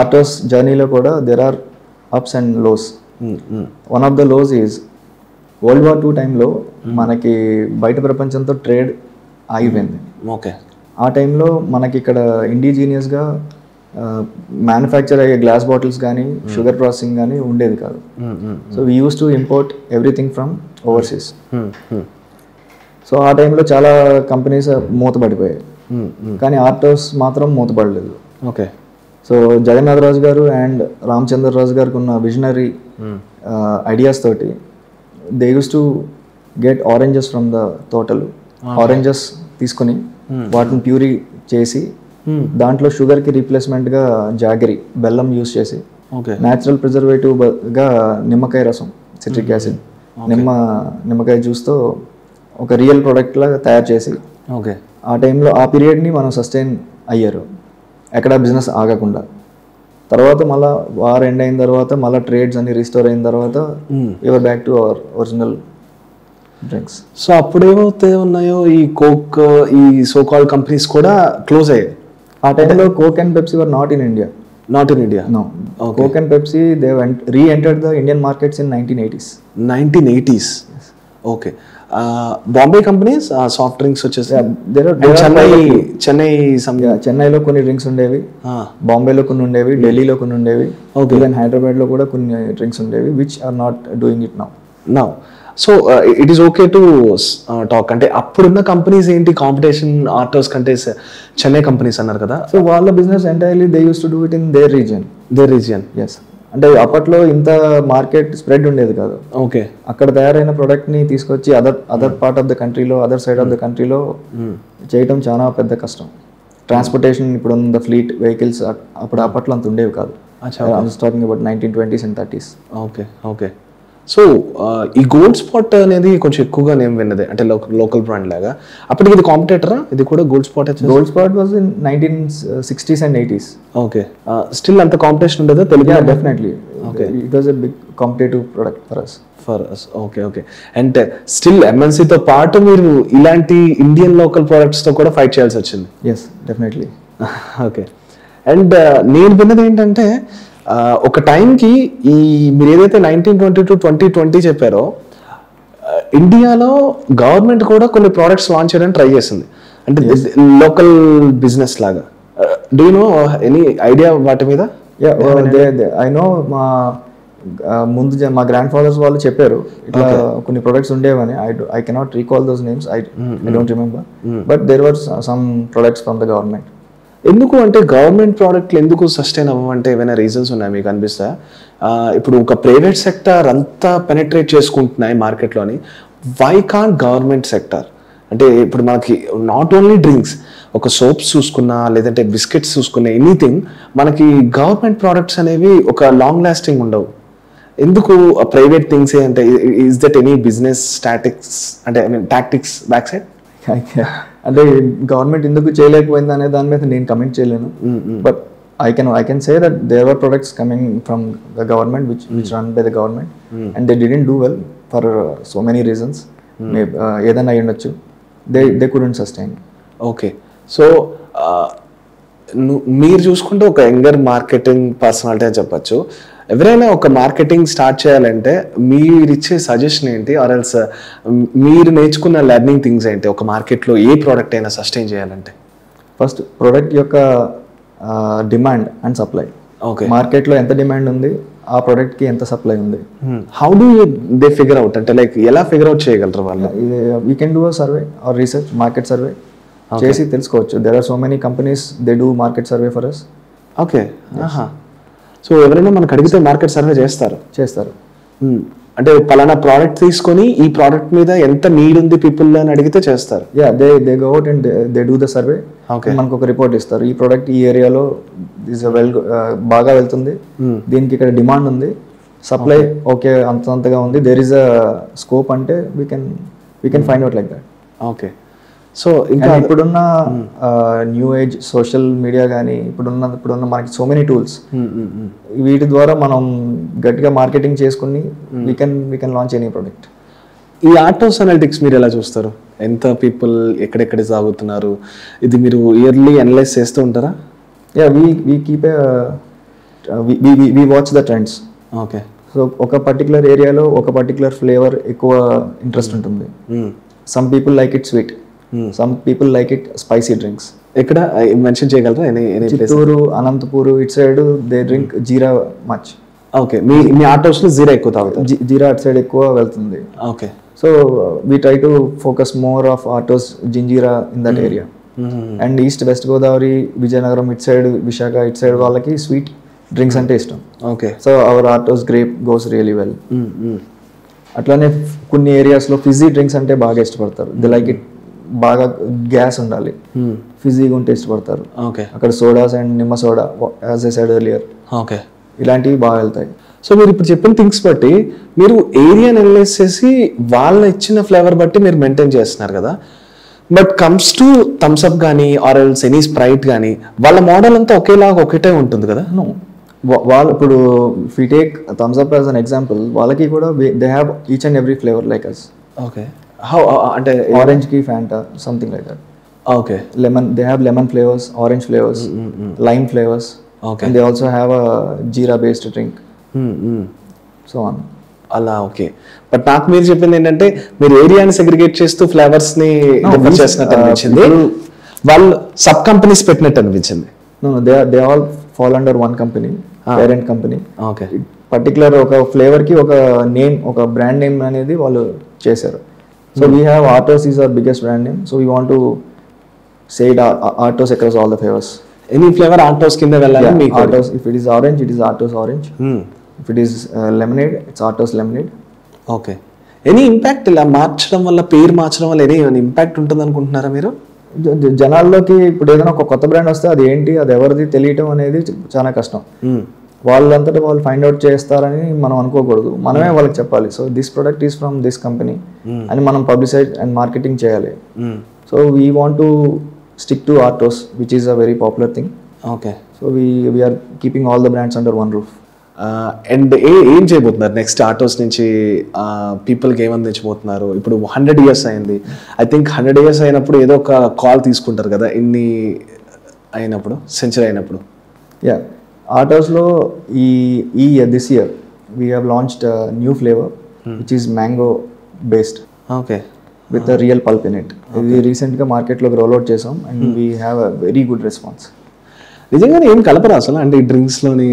Artos జర్నీలో కూడా there are ups and lows. One of the lows is World War II టైంలో మనకి బయట ప్రపంచంతో ట్రేడ్ ఆగిపోయింది. ఓకే. ఆ టైంలో మనకి ఇక్కడ ఇండిజీనియస్గా మ్యానుఫ్యాక్చర్ అయ్యే గ్లాస్ బాటిల్స్ కానీ షుగర్ ప్రాసెసింగ్ కానీ ఉండేది కాదు. So we use to import everything from overseas. So ఆ టైంలో చాలా కంపెనీస్ మూతపడిపోయాయి, కానీ ఆటోస్ మాత్రం మూతపడలేదు. ఓకే. సో జగన్నాథ్ రాజు గారు అండ్ రామచంద్ర రాజు గారికి ఉన్న విజనరీ ఐడియాస్ తోటి they use to get oranges from the తోటలు. ఆరెంజెస్ తీసుకుని వాటిని ప్యూరీ చేసి దాంట్లో షుగర్కి రీప్లేస్మెంట్గా జాగరీ బెల్లం యూస్ చేసి న్యాచురల్ ప్రిజర్వేటివ్గా నిమ్మకాయ రసం, సిట్రిక్ యాసిడ్, నిమ్మకాయ జ్యూస్తో ఒక రియల్ ప్రోడక్ట్ లాగా తయారు చేసి ఆ టైంలో ఆ పీరియడ్ని మనం సస్టైన్ అయ్యారు, ఎక్కడ బిజినెస్ ఆగకుండా. తర్వాత మళ్ళీ వార్ ఎండ్ అయిన తర్వాత మళ్ళీ ట్రేడ్స్ అన్ని రీస్టోర్ అయిన తర్వాత your back to our original drinks. So అప్పుడు ఏమైతే ఉన్నాయో ఈ కోక్, ఈ సో కాల్డ్ కంపెనీస్ కూడా క్లోజ్ అయ్యాయి. ఆ టైంలో Coke and Pepsi were not in India. Not in India? No. Coke and Pepsi they re-entered the Indian markets in 1980s. 1980s. Okay. Bombay companies soft drinks వచ్చేసి చెన్నైలో కొన్ని drinks ఉండేవి, బాంబేలో కొన్ని ఉండేవి, ఢిల్లీలో కొన్ని ఉండేవి, ఈవెన్ హైదరాబాద్లో కూడా కొన్ని డ్రింక్స్ ఉండేవి which are not doing it now. So it is okay to talk, అంటే అప్పుడున్న కంపెనీస్ ఏంటి కాంపిటీషన్ ఆటోస్ కంటే చెన్నై కంపెనీస్ అన్నారు కదా. సో వాళ్ళ business entirely they use to do it in their region. Yes, అంటే అప్పట్లో ఇంత మార్కెట్ స్ప్రెడ్ ఉండేది కాదు. ఓకే. అక్కడ తయారైన ప్రోడక్ట్ని తీసుకొచ్చి అదర్ పార్ట్ ఆఫ్ ద కంట్రీలో, అదర్ సైడ్ ఆఫ్ ద కంట్రీలో చేయటం చాలా పెద్ద కష్టం. ట్రాన్స్పోర్టేషన్ ఇప్పుడు ఉన్న ఫ్లీట్ వెహికల్స్ అప్పట్లో అంత ఉండేవి కాదు. Talking about 1920s and 30s. Okay. Okay. So ఈ గోల్డ్ స్పాట్ అనేది కొంచెం ఎక్కువగా నేను విన్నదే, అంటే లోకల్ బ్రాండ్ లాగా. అప్పటికి ఇది కాంపిటేటరా? ఇది కూడా Gold Spot? Gold Spot was in 1960s and 80s. Okay. Still అంత కాంపిటీషన్ ఉండేదా Telugu? Definitely. Okay. It was a big competitive product for us. Okay. Okay. And still ఎంఎన్సీతో పాటు మీరు ఇలాంటి ఇండియన్ లోకల్ ప్రొడక్ట్స్తో కూడా ఫైట్ చేయాల్సి వచ్చింది? Yes, definitely. ఓకే. అండ్ నేను విన్నది ఏంటంటే ఒక టైంకి ఈ మీరు ఏదైతే 1920 to 2020 చెప్పారో, ఇండియాలో గవర్నమెంట్ కూడా కొన్ని ప్రోడక్ట్స్ లాంచ్ చేయడానికి ట్రై చేసింది, అంటే లోకల్ బిజినెస్ లాగా. Do you know any idea వాటి మీద? I know. మా గ్రాండ్ ఫాదర్స్ వాళ్ళు చెప్పారు ఇట్లా కొన్ని ప్రొడక్ట్స్ ఉండేవని. I cannot recall those names, I don't remember, but there were some products from the government. ఎందుకు అంటే గవర్నమెంట్ ప్రోడక్ట్లు ఎందుకు సస్టైన్ అవ్వమంటే ఏమైనా రీజన్స్ ఉన్నాయి మీకు అనిపిస్తా? ఇప్పుడు ఒక ప్రైవేట్ సెక్టర్ అంతా పెనెట్రేట్ చేసుకుంటున్నాయి మార్కెట్లోని, వై కాంట్ గవర్నమెంట్ సెక్టర్? అంటే ఇప్పుడు మనకి నాట్ ఓన్లీ డ్రింక్స్, ఒక సోప్స్ చూసుకున్నా లేదంటే బిస్కెట్స్ చూసుకున్నా, ఎనీథింగ్ మనకి గవర్నమెంట్ ప్రోడక్ట్స్ అనేవి ఒక లాంగ్ లాస్టింగ్ ఉండవు. ఎందుకు ప్రైవేట్ థింగ్స్ అంటే is that any business tactics back side? అంటే గవర్నమెంట్ ఎందుకు చేయలేకపోయింది అనే దాని మీద నేను కమెంట్ చేయలేను, but I can say that there were products coming from the government which run by the government and they didn't do well for so many reasons. ఏదైనా అయి ఉండొచ్చు, they couldn't sustain. Okay. So మీరు చూసుకుంటే ఒక younger marketing personality అని చెప్పచ్చు. ఎవరైనా ఒక మార్కెటింగ్ స్టార్ట్ చేయాలంటే మీరు ఇచ్చే సజెషన్ ఏంటి, ఆర్ ఎల్స్ మీరు నేర్చుకున్న లెర్నింగ్ థింగ్స్ ఏంటి ఒక మార్కెట్లో ఏ ప్రోడక్ట్ అయినా సస్టైన్ చేయాలంటే? ఫస్ట్ ప్రోడక్ట్ యొక్క డిమాండ్ అండ్ సప్లై. ఓకే. మార్కెట్లో ఎంత డిమాండ్ ఉంది, ఆ ప్రోడక్ట్కి ఎంత సప్లై ఉంది. How do they figure out, అంటే లైక్ ఎలా ఫిగర్ అవుట్ చేయగలరు వాళ్ళు? We can do a survey or research, market survey చేసి తెలుసుకోవచ్చు. There are so many companies they do market survey for us. Okay. So ఎవరైనా మనకు అడిగితే మార్కెట్ సర్వే చేస్తారు. అంటే పలానా ప్రోడక్ట్ తీసుకొని ఈ ప్రోడక్ట్ మీద ఎంత నీడ్ ఉంది పీపుల్ అని అడిగితే చేస్తారు. They go out and they do the survey. మనకు ఒక రిపోర్ట్ ఇస్తారు, ఈ ప్రోడక్ట్ ఈ ఏరియాలో బాగా వెళ్తుంది, దీనికి ఇక్కడ డిమాండ్ ఉంది, సప్లై ఓకే అంతగా ఉంది, దేర్ ఇస్ అ స్కోప్ అంటే we can find out like that. Okay. So ఇంకా ఇప్పుడున్న న్యూ ఏజ్ సోషల్ మీడియా కానీ ఇప్పుడున్న మనకి సో మెనీ టూల్స్, వీటి ద్వారా మనం గట్టిగా మార్కెటింగ్ చేసుకుని we can launch any product. ఈ ఆటోస్ అనలిటిక్స్ మీరు ఎలా చూస్తారు? ఎంత పీపుల్ ఎక్కడెక్కడ సాగుతున్నారు, ఇది మీరు ఇయర్లీ అనలైజ్ చేస్తూ ఉంటారా? We keep we watch the trends. Okay. So ఒక పర్టికులర్ ఏరియాలో ఒక పర్టికులర్ ఫ్లేవర్ ఎక్కువ ఇంట్రెస్ట్ ఉంటుంది. Some people like it sweet, some people like it spicy drinks. ఎక్కడ మెన్షన్ చేయగలరా? Chittoor, Anantapur it side they drink jeera much. Okay. మీ ఆటోస్ లో జీరా ఎక్కువ తాగుతారు? జీరా అట్ సైడ్ ఎక్కువ వెళ్తుంది. Okay. So we try to focus more of Artos జింజీరా in that area. And east west Godavari, Vizianagaram it side, Visakha it side వాళ్ళకి స్వీట్ డ్రింక్స్ అంటే ఇష్టం. Okay. So our autos grape goes really well. అట్లానే కొన్ని ఏరియాస్లో ఫిజీ డ్రింక్స్ అంటే బాగా ఇష్టపడతారు. దే లైక్ ఇట్, బాగా గ్యాస్ ఉండాలి, ఫిజీగా ఉంటే ఇష్టపడతారు. అక్కడ సోడాస్ అండ్ నిమ్మ soda as I said earlier, ఇలాంటివి బాగా వెళ్తాయి. సో మీరు ఇప్పుడు చెప్పిన థింగ్స్ బట్టి మీరు ఏరియాని అనలైజ్ చేసి వాళ్ళ ఇచ్చిన ఫ్లేవర్ బట్టి మీరు మెయింటైన్ చేస్తున్నారు కదా. బట్ కమ్స్ టు థమ్స్అప్ కానీ ఆర్ ఎల్స్ ఎనీ స్ప్రైట్ కానీ వాళ్ళ మోడల్ అంతా ఒకేలాగా ఒకటే ఉంటుంది కదా? వాళ్ళు ఇప్పుడు if you take Thums Up as an example, వాళ్ళకి కూడా they have each and every flavour like us. Okay. How అంటే orange ki Fanta, something like that. Okay. Lemon, they have lemon flavors, orange flavors, lime flavors. Okay. And they also have a jeera based drink. So on. అలా. Okay. But నాకు మీరు చెప్పింది ఏంటంటే మీరు ఏరియాని segregate చేస్తూ flavours ని differ చేసినట్టు అనిపించింది, వాళ్ళు సబ్ కంపెనీస్ పెట్టినట్టు అనిపించింది. No, they all fall under one company, parent company. Okay. Particular ఒక ఫ్లేవర్ కి ఒక నేమ్, ఒక బ్రాండ్ నేమ్ అనేది వాళ్ళు చేశారు. So we have Artos is our biggest brand name. So we want to say it Artos across all the flavors. Any flavor Artos కింద వెళ్ళాలి మీకు? Artos, if it is orange, it is Artos orange. If it is lemonade, it's Artos lemonade. Okay. Any impact ఇలా మార్చడం వల్ల, పేరు మార్చడం వల్ల any impact ఉంటుంది అనుకుంటున్నారా మీరు? జనాల్లోకి ఇప్పుడు ఏదైనా ఒక కొత్త బ్రాండ్ వస్తే అది ఏంటి, అది ఎవరిది తెలియటం అనేది చాలా కష్టం. వాళ్ళంతటా వాళ్ళు ఫైండ్ అవుట్ చేస్తారని మనం అనుకోకూడదు, మనమే వాళ్ళకి చెప్పాలి. So this product is from this company అని మనం పబ్లిసైజ్ అండ్ మార్కెటింగ్ చేయాలి. So we want to stick to Artos which is a very popular thing. Okay. So we are keeping all the brands under one roof. And ఏం చేయబోతున్నారు next? Autos నుంచి పీపుల్కి ఏమని తెచ్చిపోతున్నారు? ఇప్పుడు 100 years అయింది. ఐ థింక్ 100 years అయినప్పుడు ఏదో ఒక కాల్ తీసుకుంటారు కదా, ఇన్ని అయినప్పుడు, సెంచరీ అయినప్పుడు. యా, ఆటోస్లో this year we have launched new flavour which is mango based. Okay. With real pulp in it. ఇది రీసెంట్గా మార్కెట్లోకి రోల్అవుట్ చేసాం and we have a very good response. నిజంగానే ఏం కలపరా అసలు? అంటే ఈ డ్రింక్స్లోని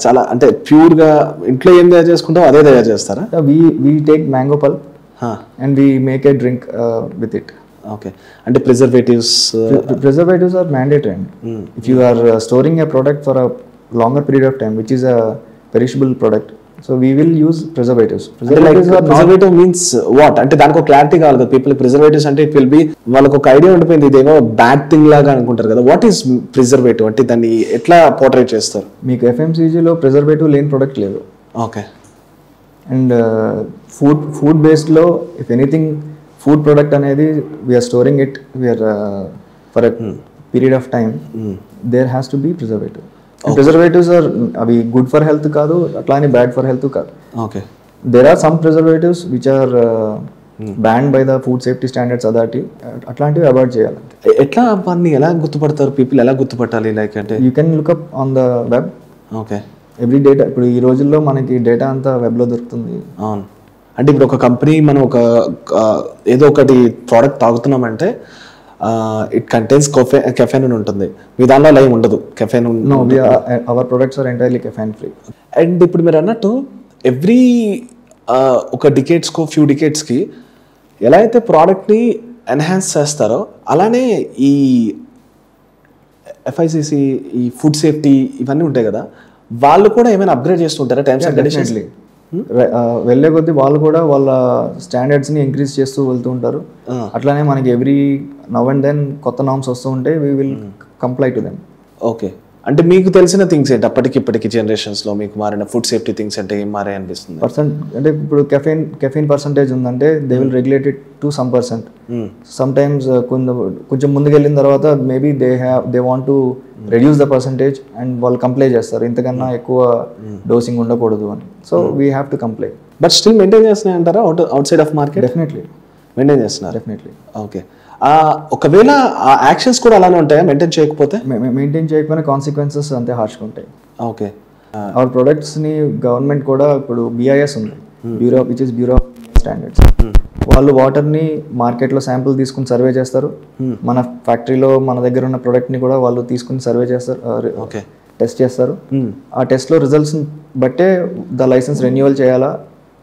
చాలా అంటే ప్యూర్గా ఇంట్లో ఏం తయారు చేసుకుంటావు అదే తయారు చేస్తారా? We take mango pulp and we make a drink with it. Okay. అంటే preservatives are mandatory and if you are storing a product for a longer period of time which is a perishable product, so we will use preservatives. Preservative means what? అంటే దానికి ఒక clarity కావాలి కదా people. Preservatives అంటే it will B, వాళ్ళకి ఒక idea ఉండిపోయింది ఇదేమో బ్యాడ్ థింగ్ లాగా అనుకుంటారు కదా. వాట్ ఈస్ ప్రిజర్వేటివ్ అంటే దాన్ని ఎట్లా పోర్ట్రేట్ చేస్తారు? మీకు FMCGలో ప్రిజర్వేటివ్ లేని ప్రోడక్ట్ లేదు. ఓకే. అండ్ ఫుడ్ బేస్డ్లో ఇఫ్ ఎనీథింగ్ ఫుడ్ ప్రోడక్ట్ అనేది we're storing it, we're for a period of time, there has to be preservative. Preservatives are అవి గుడ్ ఫర్ హెల్త్ కాదు, అట్లా అని బ్యాడ్ ఫర్ హెల్త్ కాదు. Okay. There are some preservatives which are banned by the food safety standards authority, అట్లాంటివి avoid చేయాలి. ఎట్లా అవన్నీ ఎలా గుర్తుపడతారు పీపుల్? ఎలా గుర్తుపట్టాలి? లైక్ అంటే you can look up on the web. Okay. Every data ఇప్పుడు ఈ రోజుల్లో మనకి డేటా అంతా వెబ్లో దొరుకుతుంది. అవును. అంటే ఇప్పుడు ఒక కంపెనీ మనం ఒక ఏదో ఒకటి ప్రోడక్ట్ తాగుతున్నామంటే ఇట్ కంటైన్స్ కెఫెన్ అని ఉంటుంది, మీ దానిలో లైమ్ ఉండదు, caffeine. No, our products are entirely caffeine free. And ఇప్పుడు మీరు అన్నట్టు ఎవ్రీ ఒక ఫ్యూ డికేట్స్కి ఎలా అయితే ప్రోడక్ట్ని ఎన్హాన్స్ చేస్తారో అలానే ఈ FICC, ఈ ఫుడ్ సేఫ్టీ ఇవన్నీ ఉంటాయి కదా, వాళ్ళు కూడా ఏమైనా అప్గ్రేడ్ చేస్తుంటారా టైమ్స్ అండ్ కండిషన్స్? వెళ్ళే కొద్దీ వాళ్ళు కూడా వాళ్ళ స్టాండర్డ్స్ని ఇంక్రీజ్ చేస్తూ వెళ్తూ ఉంటారు. అట్లానే మనకి ఎవ్రీ నవ్ అండ్ దెన్ కొత్త నామ్స్ వస్తూ ఉంటే we will comply to them. Okay, అంటే మీకు తెలిసిన థింగ్స్ ఏంటి అప్పటికి ఇప్పటికి జనరేషన్స్లో మీకు మారిన ఫుడ్ సేఫ్టీ థింగ్స్ అంటే ఏం మారే అనిపిస్తుంది? అంటే ఇప్పుడు కెఫెయిన్ పర్సంటేజ్ ఉందంటే they will regulate it to some percent. Some times కొంచెం ముందుకు వెళ్ళిన తర్వాత maybe they want to reduce the percentage and వాళ్ళు కంప్లై చేస్తారు ఇంతకన్నా ఎక్కువ డోసింగ్ ఉండకూడదు అని. So we have to comply. But still maintain చేస్తున్నాయి అంటారా out side of market? Definitely maintain చేస్తున్నారు. డెఫినెట్లీ. ఓకే, ఒకవేళ ఆ యాక్షన్స్ కూడా అలానే ఉంటాయా మెయింటైన్ చేయకపోతే? మెయింటైన్ చేయకపోయినా కాన్సిక్వెన్సెస్ అంతే హార్ష్గా ఉంటాయి. ఓకే, అవర్ ప్రొడక్ట్స్ని గవర్నమెంట్ కూడా ఇప్పుడు BIS ఉంది, bureau which is bureau of standards. వాళ్ళు వాటర్ని మార్కెట్లో శాంపుల్ తీసుకుని సర్వే చేస్తారు. మన ఫ్యాక్టరీలో మన దగ్గర ఉన్న ప్రోడక్ట్ని కూడా వాళ్ళు తీసుకుని సర్వే చేస్తారు, టెస్ట్ చేస్తారు. ఆ టెస్ట్లో రిజల్ట్స్ బట్టే ద లైసెన్స్ రెన్యువల్ చేయాలా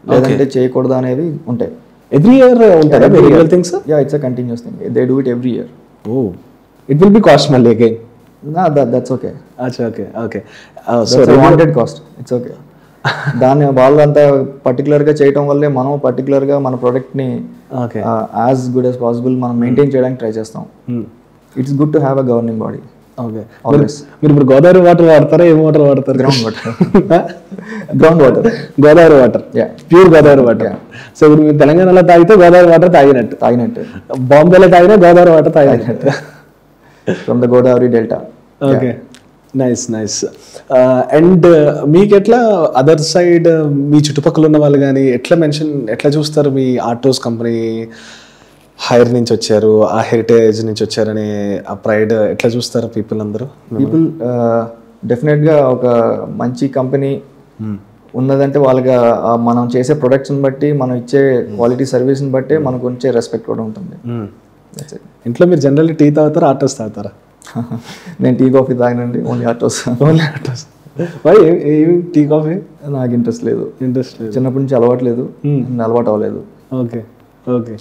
లేదంటే చేయకూడదా అనేవి ఉంటాయి. ఎవ్రీ ఇయర్ ఉంటారా renewal things? Yeah, it's a continuous thing. They do it every year. Oh, it will be cost మళ్ళీ again? That's okay. Okay okay, so wanted cost, it's okay. దాన్ని వాళ్ళంతా పర్టికులర్గా చేయటం వల్లే మనం పర్టికులర్గా మన ప్రోడక్ట్ని యాజ్ గుడ్ యాజ్ పాసిబుల్ మనం మెయింటైన్ చేయడానికి ట్రై చేస్తాం. It's good to have a governing body. Okay, మీరు ఇప్పుడు గోదావరి వాటర్ వాడతారా? ఏం వాటర్ వాడతారు? Ground water. Ground water, Godavari water, pure Godavari water. So ఇప్పుడు మీరు తెలంగాణలో తాగితే గోదావరి వాటర్ తాగినట్టు, బాంబేలో తాగినా గోదావరి వాటర్ తాగినట్టు, from the Godavari delta. Okay, nice nice. And మీకు ఎట్లా అదర్ సైడ్ మీ చుట్టుపక్కల ఉన్న వాళ్ళు కానీ ఎట్లా చూస్తారు? మీ ఆటోస్ కంపెనీ హైర్ నుంచి వచ్చారు, ఆ హెరిటేజ్ నుంచి వచ్చారనే ఆ ప్రైడ్ ఎట్లా చూస్తారు పీపుల్ అందరూ? పీపుల్ డెఫినెట్గా ఒక మంచి కంపెనీ ఉన్నదంటే వాళ్ళకి మనం చేసే ప్రొడక్ట్స్ని బట్టి మనం ఇచ్చే క్వాలిటీ సర్వీస్ని బట్టి మనకు వచ్చే రెస్పెక్ట్ కూడా ఉంటుంది. ఇంట్లో మీరు జనరల్లీ టీ తాగుతారా ఆటోస్ తాగుతారా? నేను టీ కాఫీ తాగినండి, ఓన్లీ ఆటోస్. ఏమి టీ కాఫీ? నాకు ఇంట్రెస్ట్ లేదు. చిన్నప్పటి నుంచి అలవాటు లేదు, అలవాటు అవ్వలేదు. Okay okay.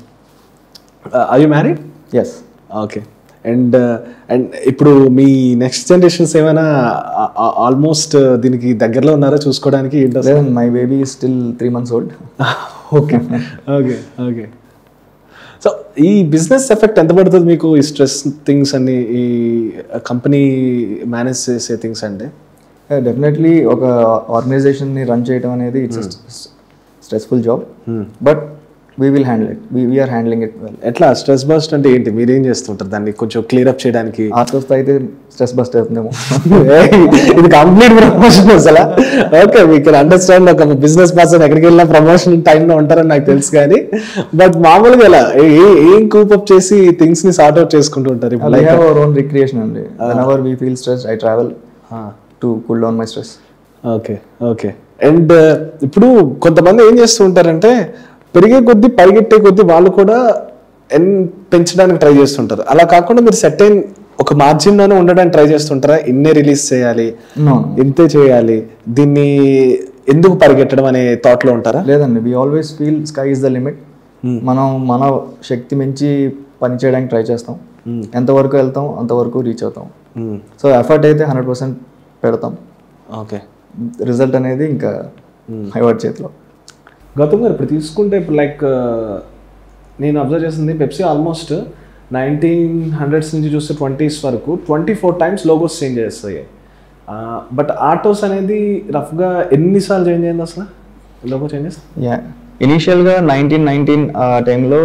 Are you married? Yes. Okay. And ఇప్పుడు మీ నెక్స్ట్ జనరేషన్స్ ఏమైనా ఆల్మోస్ట్ దీనికి దగ్గరలో ఉన్నారా చూసుకోవడానికి? లేదండి, my baby still 3 months old. Okay okay okay. So ఈ బిజినెస్ ఎఫెక్ట్ ఎంత పడుతుంది మీకు? ఈ స్ట్రెస్ థింగ్స్ అన్ని, ఈ కంపెనీ మేనేజ్ చేసే థింగ్స్ అంటే? డెఫినెట్లీ ఒక ఆర్గనైజేషన్ని రన్ చేయడం అనేది it's stressful job, but we will handle it. We are handling it well. ఎట్లా స్ట్రెస్ బస్ట్ అంటే ఏంటి? మీరు ఏం చేస్తుంటారు దాన్ని కొంచెం క్లియర్ అప్ చేయడానికి? ఆటోస్ అయితే స్ట్రెస్ బస్ట్ అవుతుందేమో. ఇది కంప్లీట్ ప్రమోషన్ అసలు. Okay, we can understand. ఒక బిజినెస్ పర్సన్ ఎక్కడికి వెళ్ళినా ప్రమోషన్ టైంలో ఉంటారని నాకు తెలుసు, కానీ బట్ మామూలుగా ఎలా ఏం కూపప్ చేసి థింగ్స్ ని సార్ట్ అవుట్ చేసుకుంటూ ఉంటారు? I have our own recreation only. Whenever we feel stressed, I travel to cool down my stress. Okay okay. And ఇప్పుడు కొంతమంది ఏం చేస్తూ ఉంటారంటే పెరిగే కొద్దీ పరిగెట్టే కొద్దీ వాళ్ళు కూడా పెంచడానికి ట్రై చేస్తుంటారు. అలా కాకుండా మీరు సెట్ అయిన ఒక మార్జిన్లోనే ఉండడానికి ట్రై చేస్తుంటారా? ఇన్నే రిలీజ్ చేయాలి, ఇంతే చేయాలి, దీన్ని ఎందుకు పరిగెట్టడం అనే థాట్లో ఉంటారా? లేదండి, we always feel sky is the limit. మనం మన శక్తి మించి పని చేయడానికి ట్రై చేస్తాం. ఎంతవరకు వెళ్తాం అంతవరకు రీచ్ అవుతాం. సో ఎఫర్ట్ అయితే 100% పెడతాం. ఓకే, రిజల్ట్ అనేది ఇంకా హైవర్డ్ చేతిలో. గౌతమ్ గారు, ఇప్పుడు తీసుకుంటే ఇప్పుడు లైక్ నేను అబ్జర్వ్ చేసింది పెప్సీ ఆల్మోస్ట్ 1900s నుంచి చూస్తే 20s వరకు 24 times లోగోస్ చేంజ్ చేస్తాయి. బట్ ఆటోస్ అనేది రఫ్గా ఎన్నిసార్లు చేంజ్ అయింది అసలు లోగో చేంజెస్? ఇనీషియల్గా 1919 ఆ టైంలో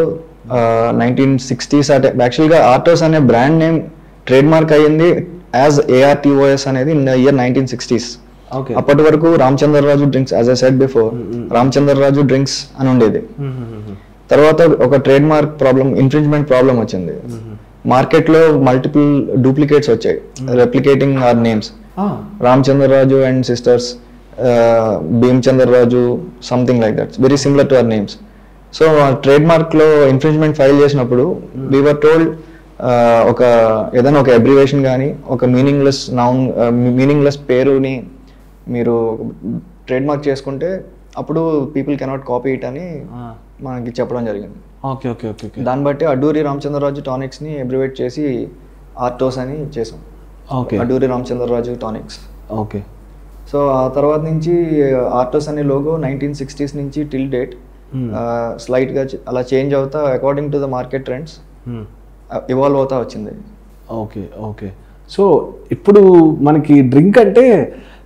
1960s ఆ టైం యాక్చువల్గా ఆటోస్ అనే బ్రాండ్ నేమ్ ట్రేడ్ మార్క్ అయ్యింది యాజ్ ARTOS అనేది ఇన్ ద ఇయర్ 1960s. అప్పటి వరకు Ramachandraraju drinks, as I said before, Ramachandraraju drinks అని ఉండేది. తర్వాత ఒక trade mark problem, infringement problem వచ్చింది. మార్కెట్ లో మల్టిపుల్ డూప్లికేట్స్ వచ్చాయి, replicating our names. Ramachandraraju and sisters, Bhimachandraraju, something like that, very similar to our names. So trade mark లో ఇన్ఫ్రింజ్మెంట్ ఫైల్ చేసినప్పుడు we were told ఒక ఏదైనా ఒక అబ్రివేషన్ కానీ ఒక మీనింగ్లెస్ పేరుని మీరు ట్రేడ్ మార్క్ చేసుకుంటే అప్పుడు పీపుల్ కెనాట్ కాపీ ఇట్ అని మనకి చెప్పడం జరిగింది. Okay okay okay. దాన్ని బట్టి అడ్డూరి రామచంద్రరాజు టానిక్స్ని అబ్రివేట్ చేసి ఆర్టోస్ అని చేసాం. Okay, Adduri Ramachandra Raju tonics. Okay. So ఆ తర్వాత నుంచి ఆర్టోస్ అనే లోగో 1960s నుంచి టిల్ డేట్ స్లైట్గా అలా చేంజ్ అవుతా according to the market trends evolve అవుతా వచ్చింది. Okay okay. సో ఇప్పుడు మనకి డ్రింక్ అంటే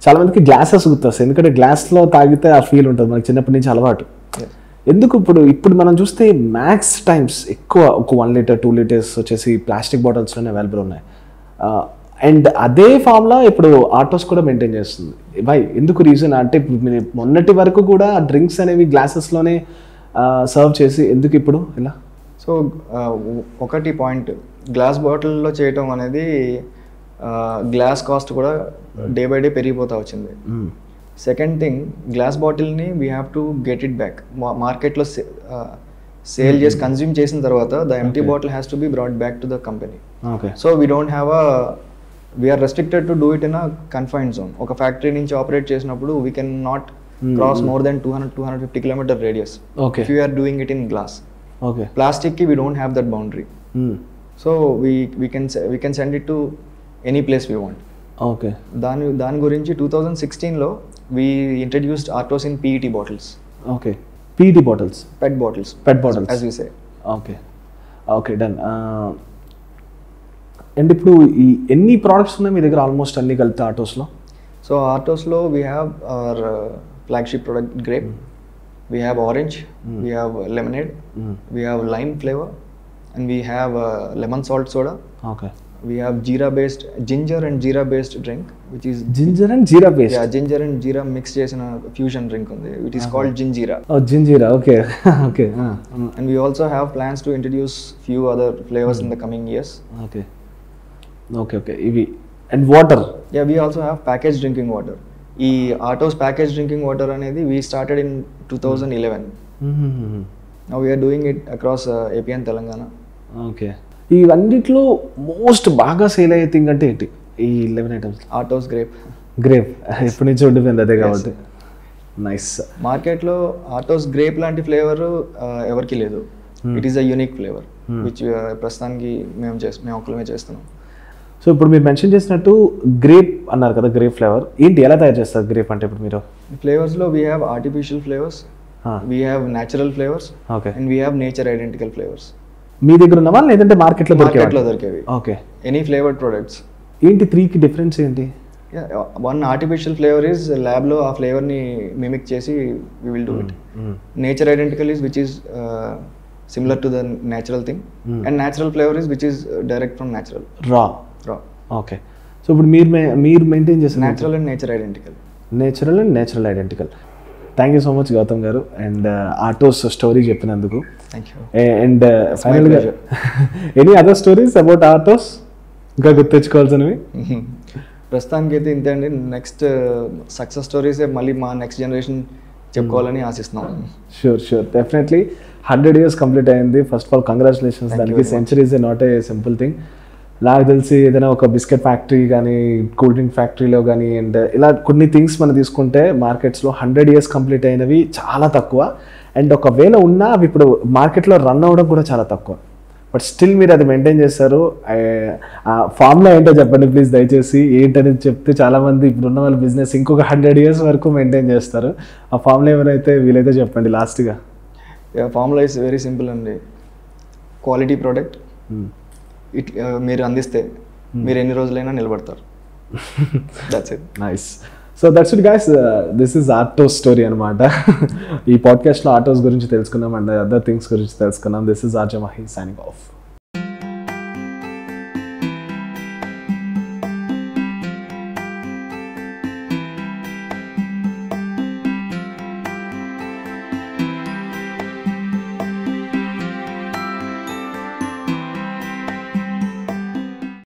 చాలా మందికి గ్లాసెస్ గుర్తొస్తాయి, ఎందుకంటే గ్లాస్లో తాగితే ఆ ఫీల్ ఉంటుంది, మనకి చిన్నప్పటి నుంచి అలవాటు. ఎందుకు ఇప్పుడు మనం చూస్తే మ్యాక్స్ టైమ్స్ ఎక్కువ ఒక 1 లీటర్ 2 లీటర్స్ వచ్చేసి ప్లాస్టిక్ బాటిల్స్లోనే అవైలబుల్ ఉన్నాయి. అండ్ అదే ఫామ్లో ఇప్పుడు ఆటోస్ కూడా మెయింటైన్ చేస్తుంది. బై ఎందుకు రీజన్ అంటే మొన్నటి వరకు కూడా డ్రింక్స్ అనేవి గ్లాసెస్లోనే సర్వ్ చేసి ఎందుకు ఇప్పుడు ఇలా? సో ఒకటి పాయింట్, గ్లాస్ బాటిల్లో చేయటం అనేది గ్లాస్ కాస్ట్ కూడా డే బై డే పెరిగిపోతూ వచ్చింది. సెకండ్ థింగ్, గ్లాస్ బాటిల్ని we have to get it back. మార్కెట్లో సేల్ చేసి కన్జ్యూమ్ చేసిన తర్వాత the empty bottle has to be brought back to the company. So we don't have we're restricted to do it in a confined zone. ఒక factory నుంచి operate చేసినప్పుడు we can not cross more than 200-250 kilometre radius if you are doing it in glass. ప్లాస్టిక్కి we don't have that boundary. So we can send it to any place we want. Okay. దాని గురించి 2016లో we introduced Artos in PET bottles. Okay. PET bottles, PET bottles as we say. Okay okay done. And ఇప్పుడు ఈ ఎన్ని products ఉన్నాయి మీ దగ్గర almost అన్ని కలిపితే ఆటోస్లో? సో ఆటోస్లో we have our flagship product grape, we have orange, we have lemonade, we have lime flavour, and we have lemon salt soda. Okay. We have jeera based, ginger and jeera based drink, which is ginger and jeera based. Yeah, ginger and jeera mix chesina fusion drink undi. It is called Ginjeera. Oh, Ginjeera. Okay. Okay. And we also have plans to introduce few other flavors in the coming years. Okay. Okay. Okay. Ivi and water. Yeah, we also have packaged drinking water. Ee Artos packaged drinking water anedi we started in 2011. Now we are doing it across AP and Telangana. Okay. ఇవన్నిట్లో most బాగా sale అయ్యే thing అంటే ఏంటి ఈ 11 items? Autos grape. ఎప్పటి నుంచి ఉండిపోయింది అదే కాబట్టి. నైస్. మార్కెట్లో ఆటోస్ గ్రేప్ లాంటి ఫ్లేవర్ ఎవరికి లేదు. It is a unique flavour which ప్రస్తుతానికి మేము ఒక్కలమే చేస్తున్నాం. సో ఇప్పుడు మీరు మెన్షన్ చేసినట్టు గ్రేప్ అన్నారు కదా, గ్రేప్ ఫ్లేవర్ ఏంటి, ఎలా తయారు చేస్తారు గ్రేప్ అంటే? ఇప్పుడు మీరు ఫ్లేవర్స్లో we have artificial flavours, we have natural flavours, and we have nature identical flavours. మీ దగ్గర ఉన్నవా లేదంటే మార్కెట్లో దొరికేవి? ఓకే. Any flavoured products. ఏంటి 3కి డిఫరెన్స్ ఏంటి? వన్ ఆర్టిఫిషియల్ ఫ్లేవర్ ఈజ్ ల్యాబ్లో ఆ ఫ్లేవర్ని మిమిక్ చేసి we will do it. Nature identical is which is similar to the natural thing, and natural flavour is which is direct from natural raw. Okay. So ఇప్పుడు మీరు maintain చేసిన natural and nature identical. Thank you so much Gautam garu, and Artos story చెప్పినందుకు. Thank you. And ఫైనల్గా any other stories about Artos ఇంకా గుర్తించుకోవాల్సినవి? ప్రస్తుతానికి అయితే ఇంతే అండి. నెక్స్ట్ సక్సెస్ స్టోరీసే మళ్ళీ మా నెక్స్ట్ జనరేషన్ చెప్పుకోవాలని ఆశిస్తున్నాం. Sure definitely. 100 years కంప్లీట్ అయింది. ఫస్ట్ ఆఫ్ ఆల్ కంగ్రాచులేషన్స్ దానికి. Century is not a simple thing. నాకు తెలిసి ఏదైనా ఒక బిస్కెట్ ఫ్యాక్టరీ కానీ కూల్ డ్రింక్ ఫ్యాక్టరీలో కానీ అండ్ ఇలా కొన్ని థింగ్స్ మనం తీసుకుంటే మార్కెట్స్లో 100 years కంప్లీట్ అయినవి చాలా తక్కువ. అండ్ ఒకవేళ ఉన్నా అవి ఇప్పుడు మార్కెట్లో రన్ అవ్వడం కూడా చాలా తక్కువ. బట్ స్టిల్ మీరు అది మెయింటైన్ చేస్తారు. ఆ ఫార్ములా ఏంటో చెప్పండి ప్లీజ్ దయచేసి. ఏంటనేది చెప్తే చాలామంది ఇప్పుడున్న వాళ్ళ బిజినెస్ ఇంకొక 100 years వరకు మెయింటైన్ చేస్తారు. ఆ ఫార్ములా ఏమైతే వీలైతే చెప్పండి లాస్ట్గా. ఫార్ములా ఇస్ వెరీ సింపుల్ అండి. క్వాలిటీ ప్రోడక్ట్ మీరు అందిస్తే మీరు ఎన్ని రోజులైనా నిలబడతారు. That's it. Nice. So that's it guys. This is autos story అనమాట. ఈ పాడ్కాస్ట్లో ఆటోస్ గురించి తెలుసుకున్నాం అండ్ అదర్ థింగ్స్ గురించి తెలుసుకున్నాం. This is RJ Mahi signing off.